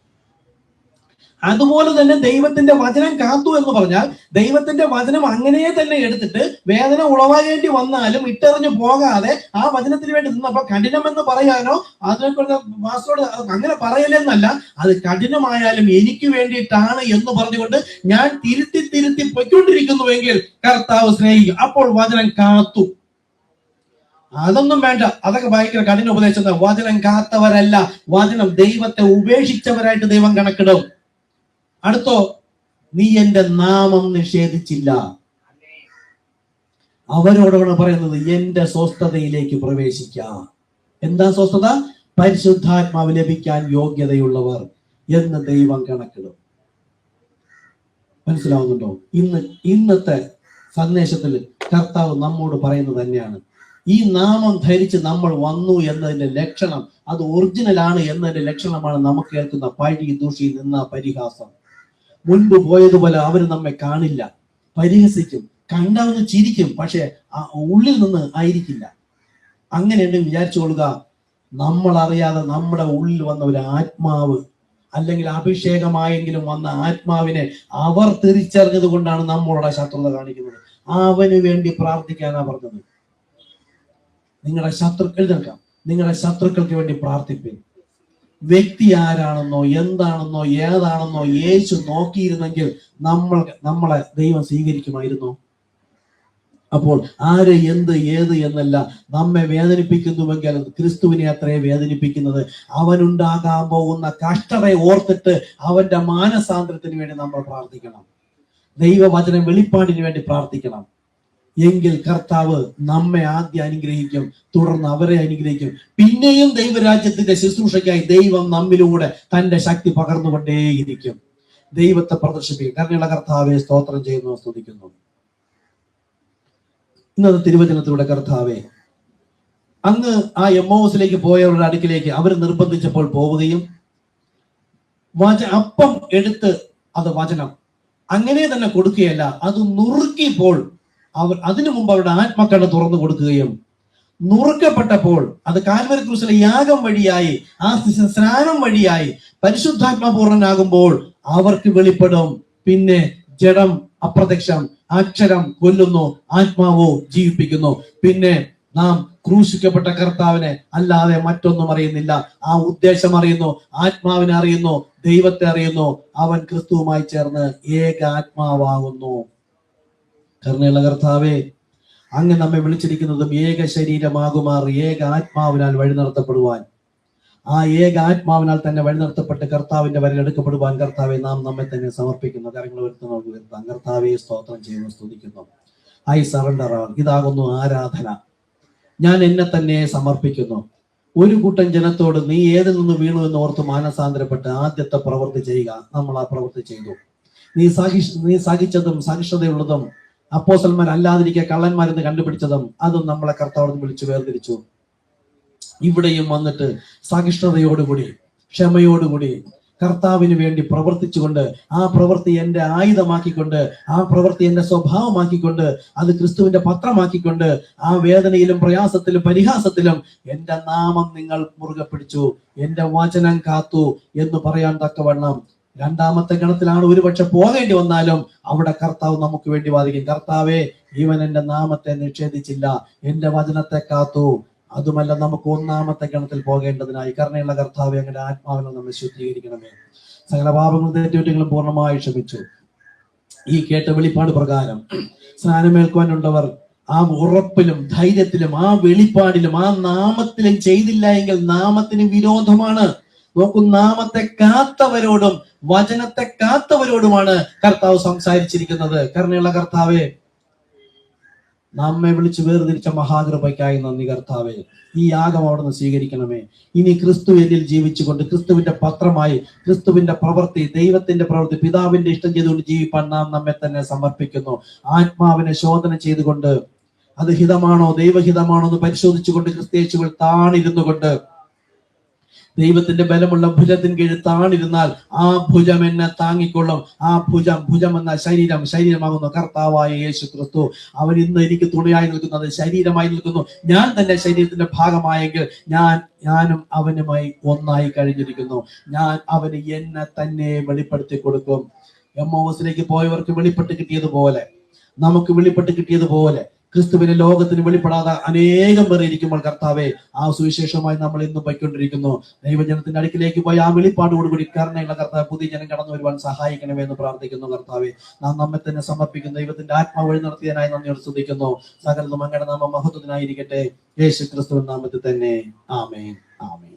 അതുപോലെ തന്നെ ദൈവത്തിന്റെ വചനം കാത്തു എന്ന് പറഞ്ഞാൽ ദൈവത്തിന്റെ വചനം അങ്ങനെ തന്നെ എടുത്തിട്ട് വേദന ഉളവാകേണ്ടി വന്നാലും ഇട്ടെറിഞ്ഞു പോകാതെ ആ വചനത്തിന് വേണ്ടി നിന്ന്. അപ്പൊ കഠിനമെന്ന് പറയാനോ അതിനെക്കുറിച്ച് മാസ്റ്ററോട് അങ്ങനെ പറയലെന്നല്ല, അത് കഠിനമായാലും എനിക്ക് വേണ്ടിയിട്ടാണ് എന്ന് പറഞ്ഞുകൊണ്ട് ഞാൻ തിരുത്തി പൊയ്ക്കൊണ്ടിരിക്കുന്നുവെങ്കിൽ കർത്താവ് സ്നേഹിക്കും. അപ്പോൾ വചനം കാത്തു. അതൊന്നും വേണ്ട, അതൊക്കെ ഭയങ്കര കഠിന ഉപദേശം. വചനം കാത്തവരല്ല, വചനം ദൈവത്തെ ഉപേക്ഷിച്ചവരായിട്ട് ദൈവം കണക്കിടും. അടുത്തോ, നീ എന്റെ നാമം നിഷേധിച്ചില്ല. അവരോടാണ് പറയുന്നത് എന്റെ സ്വസ്ഥതയിലേക്ക് പ്രവേശിക്കാം. എന്താ സ്വസ്ഥത? പരിശുദ്ധാത്മാവ് ലഭിക്കാൻ യോഗ്യതയുള്ളവർ എന്ന് ദൈവം കണക്കിടും. മനസ്സിലാവുന്നുണ്ടോ? ഇന്നത്തെ സന്ദേശത്തിൽ കർത്താവ് നമ്മോട് പറയുന്നത് തന്നെയാണ്. ഈ നാമം ധരിച്ച് നമ്മൾ വന്നു എന്നതിന്റെ ലക്ഷണം, അത് ഒറിജിനൽ ആണ് എന്നതിന്റെ ലക്ഷണമാണ് നമുക്ക് കേൾക്കുന്ന പഴി, ദൂഷി, നിന്ന, പരിഹാസം. മുൻപ് പോയതുപോലെ അവർ നമ്മെ കാണില്ല, പരിഹസിക്കും, കണ്ടാവുന്ന ചിരിക്കും, പക്ഷെ ഉള്ളിൽ നിന്ന് ആയിരിക്കില്ല. അങ്ങനെയുണ്ടെങ്കിൽ വിചാരിച്ചുകൊള്ളുക, നമ്മൾ അറിയാതെ നമ്മുടെ ഉള്ളിൽ വന്ന ഒരു ആത്മാവ്, അല്ലെങ്കിൽ അഭിഷേകമായെങ്കിലും വന്ന ആത്മാവിനെ അവർ തിരിച്ചറിഞ്ഞത് കൊണ്ടാണ് നമ്മളോട് ശത്രുത കാണിക്കുന്നത്. അവന് വേണ്ടി പ്രാർത്ഥിക്കാനാ പറഞ്ഞത്. നിങ്ങളുടെ ശത്രുക്കൾക്ക് വേണ്ടി പ്രാർത്ഥിപ്പിൻ. വ്യക്തി ആരാണെന്നോ എന്താണെന്നോ ഏതാണെന്നോ യേശു നോക്കിയിരുന്നെങ്കിൽ നമ്മളെ ദൈവം സ്വീകരിക്കുമായിരുന്നു. അപ്പോൾ ആര്, എന്ത്, ഏത് എന്നല്ല നമ്മെ വേദനിപ്പിക്കുന്നുവെങ്കിൽ ക്രിസ്തുവിനെ അത്രേ വേദനിപ്പിക്കുന്നത്. അവനുണ്ടാകാൻ പോകുന്ന കഷ്ടതയെ ഓർത്തിട്ട് അവന്റെ മാനസാന്തരത്തിന് വേണ്ടി നമ്മൾ പ്രാർത്ഥിക്കണം. ദൈവവചനം വെളിപ്പാടിന് വേണ്ടി പ്രാർത്ഥിക്കണം. എങ്കിൽ കർത്താവ് നമ്മെ ആദ്യം അനുഗ്രഹിക്കും, തുടർന്ന് അവരെ അനുഗ്രഹിക്കും. പിന്നെയും ദൈവരാജ്യത്തിന്റെ ശുശ്രൂഷയ്ക്കായി ദൈവം നമ്മിലൂടെ തന്റെ ശക്തി പകർന്നുകൊണ്ടേയിരിക്കും. ദൈവത്തെ പ്രദർശിപ്പിക്കും. കരുണയുള്ള കർത്താവെ സ്തോത്രം ചെയ്യുന്നു, സ്തുതിക്കുന്നു. ഇന്നത്തെ തിരുവചനത്തിലൂടെ കർത്താവെ, അങ്ങ് ആ എമ്മോസിലേക്ക് പോയവരുടെ അടുക്കിലേക്ക് അവർ നിർബന്ധിച്ചപ്പോൾ പോവുകയും അപ്പം എടുത്ത് അത് വചനം അങ്ങനെ തന്നെ കൊടുക്കുകയല്ല, അത് നുറുക്കിയപ്പോൾ അതിനു മുമ്പ് അവരുടെ ആത്മക്കണ്ണ് തുറന്നു കൊടുക്കുകയും നുറുക്കപ്പെട്ടപ്പോൾ അത് കാൽവരി ക്രൂശിലെ യാഗം വഴിയായി, ആ സ്നാനം വഴിയായി പരിശുദ്ധാത്മപൂർണനാകുമ്പോൾ അവർക്ക് വെളിപ്പെടും. പിന്നെ ജഡം അപ്രത്യക്ഷം, അക്ഷരം കൊല്ലുന്നു, ആത്മാവോ ജീവിപ്പിക്കുന്നു. പിന്നെ നാം ക്രൂശിക്കപ്പെട്ട കർത്താവിനെ അല്ലാതെ മറ്റൊന്നും അറിയുന്നില്ല. ആ ഉദ്ദേശം അറിയുന്നു, ആത്മാവിനെ അറിയുന്നു, ദൈവത്തെ അറിയുന്നു. അവൻ ക്രിസ്തുവുമായി ചേർന്ന് ഏക ആത്മാവാകുന്നു. കരുണയുള്ള കർത്താവേ, അങ്ങ് നമ്മെ വിളിച്ചിരിക്കുന്നതും ഏക ശരീരമാകുമാർ ഏക ആത്മാവിനാൽ വഴി നടത്തപ്പെടുവാൻ. ആ ഏക ആത്മാവിനാൽ തന്നെ വഴി നടത്തപ്പെട്ട് കർത്താവിന്റെ വരൽ എടുക്കപ്പെടുവാൻ കർത്താവെ നാം നമ്മെ തന്നെ സമർപ്പിക്കുന്നു. കാര്യങ്ങൾ വരുത്താം. കർത്താവെ സ്തോത്രം ചെയ്യുന്നു, സ്തുതിക്കുന്നു. I surrender. ഇതാകുന്നു ആരാധന. ഞാൻ എന്നെ തന്നെ സമർപ്പിക്കുന്നു. ഒരു കൂട്ടം ജനത്തോട് നീ ഏതിൽ നിന്ന് വീണു എന്ന് ഓർത്ത് മാനസാന്തരപ്പെട്ട് ആദ്യത്തെ പ്രവൃത്തി ചെയ്യുക. നമ്മൾ ആ പ്രവൃത്തി ചെയ്തു. നീ സഹിച്ചതും സഹിഷ്ണുതയുള്ളതും അപ്പോസ്തലന്മാർ അല്ലാതിരിക്കുക കള്ളന്മാരെന്ന് കണ്ടുപിടിച്ചതും അതും നമ്മളെ കർത്താവിനെ വിളിച്ചു വേർതിരിച്ചു. ഇവിടെയും വന്നിട്ട് സഹിഷ്ണുതയോടുകൂടി, ക്ഷമയോടുകൂടി കർത്താവിന് വേണ്ടി പ്രവർത്തിച്ചുകൊണ്ട്, ആ പ്രവൃത്തി എന്റെ ആയുധമാക്കിക്കൊണ്ട്, ആ പ്രവൃത്തി എന്റെ സ്വഭാവമാക്കിക്കൊണ്ട്, അത് ക്രിസ്തുവിന്റെ പത്രമാക്കിക്കൊണ്ട്, ആ വേദനയിലും പ്രയാസത്തിലും പരിഹാസത്തിലും എന്റെ നാമം നിങ്ങൾ മുറുകെ പിടിച്ചു, എന്റെ വചനം കാത്തു എന്ന് പറയാൻ തക്കവണ്ണം രണ്ടാമത്തെ ഗണത്തിലാണ് ഒരുപക്ഷെ പോകേണ്ടി വന്നാലും അവിടെ കർത്താവ് നമുക്ക് വേണ്ടി വാദിക്കും. കർത്താവേ, ഇവൻ എന്റെ നാമത്തെ നിഷേധിച്ചില്ല, എന്റെ വചനത്തെ കാത്തു. അതുമല്ല, നമുക്ക് ഒന്നാമത്തെ ഗണത്തിൽ പോകേണ്ടതിനായി കരുണയുള്ള കർത്താവെ അങ്ങനെ ആത്മാവിനെ നമ്മെ ശുദ്ധീകരിക്കണമേ. സകല പാപങ്ങളും തെറ്റുകുറ്റങ്ങളും പൂർണ്ണമായി ക്ഷമിച്ചു. ഈ കേട്ട വെളിപ്പാട് പ്രകാരം സ്നാനമേൽക്കുവാനുള്ളവർ ആ ഉറപ്പിലും ധൈര്യത്തിലും ആ വെളിപ്പാടിലും ആ നാമത്തിലും ചെയ്തില്ല എങ്കിൽ നാമത്തിന് വിരോധമാണ്. നോക്കൂ, നാമത്തെ കാത്തവരോടും വചനത്തെ കാത്തവരോടുമാണ് കർത്താവ് സംസാരിച്ചിരിക്കുന്നത്. കരുണയുള്ള കർത്താവെ, നമ്മെ വിളിച്ച് വേർതിരിച്ച മഹാകൃപയ്ക്കായി നന്ദി കർത്താവേ. ഈ യാഗം അവിടുന്ന് സ്വീകരിക്കണമേ. ഇനി ക്രിസ്തു എന്നിൽ ജീവിച്ചുകൊണ്ട് ക്രിസ്തുവിന്റെ പത്രമായി, ക്രിസ്തുവിന്റെ പ്രവൃത്തി, ദൈവത്തിന്റെ പ്രവൃത്തി, പിതാവിന്റെ ഇഷ്ടം ചെയ്തുകൊണ്ട് ജീവിപ്പാൻ നാം നമ്മെ തന്നെ സമർപ്പിക്കുന്നു. ആത്മാവിനെ ശോധന ചെയ്തുകൊണ്ട് അത് ഹിതമാണോ ദൈവഹിതമാണോ എന്ന് പരിശോധിച്ചുകൊണ്ട് ക്രിസ്തേശുവിൽ താണിരുന്നു കൊണ്ട് ദൈവത്തിന്റെ ബലമുള്ള ഭുജത്തിന് കീഴിൽ താണിരുന്നാൽ ആ ഭുജം എന്നെ താങ്ങിക്കൊള്ളും. ആ ഭുജം എന്ന ശരീരമാകുന്നു കർത്താവായ യേശു ക്രിസ്തു. അവൻ ഇന്ന് എനിക്ക് തുണയായി നിൽക്കുന്നത്, ശരീരമായി നിൽക്കുന്നു. ഞാൻ തന്നെ ശരീരത്തിന്റെ ഭാഗമായെങ്കിൽ ഞാനും അവനുമായി ഒന്നായി കഴിഞ്ഞിരിക്കുന്നു. ഞാൻ അവന് എന്നെ തന്നെ വെളിപ്പെടുത്തി കൊടുക്കും. എമ്മോസിലേക്ക് പോയവർക്ക് വെളിപ്പെട്ട് കിട്ടിയതുപോലെ, നമുക്ക് വെളിപ്പെട്ട് കിട്ടിയതുപോലെ ക്രിസ്തുവിനെ ലോകത്തിന് വെളിപ്പെടാതെ അനേകം പേർ ഇരിക്കുമ്പോൾ കർത്താവെ, ആ സുവിശേഷമായി നമ്മൾ ഇന്നും പോയിക്കൊണ്ടിരിക്കുന്നു. ദൈവജനത്തിന്റെ അടുക്കിലേക്ക് പോയി ആ വെളിപ്പാടോടുകൂടി കരുണയുള്ള കർത്താവ് പുതിയ ജനം കടന്നു വരുവാൻ സഹായിക്കണമെന്ന് പ്രാർത്ഥിക്കുന്നു. കർത്താവെ, നാം നമ്മെ തന്നെ സമർപ്പിക്കുന്നു. ദൈവത്തിന്റെ ആത്മാവ് വഴി നടത്തിയതിനായി നന്ദിയോട് സ്തുതിക്കുന്നു. സകലതും അങ്ങയുടെ നാമം മഹത്വത്തിനായിരിക്കട്ടെ. യേശു ക്രിസ്തുവിൻ നാമത്തിൽ തന്നെ. ആമേൻ, ആമേൻ.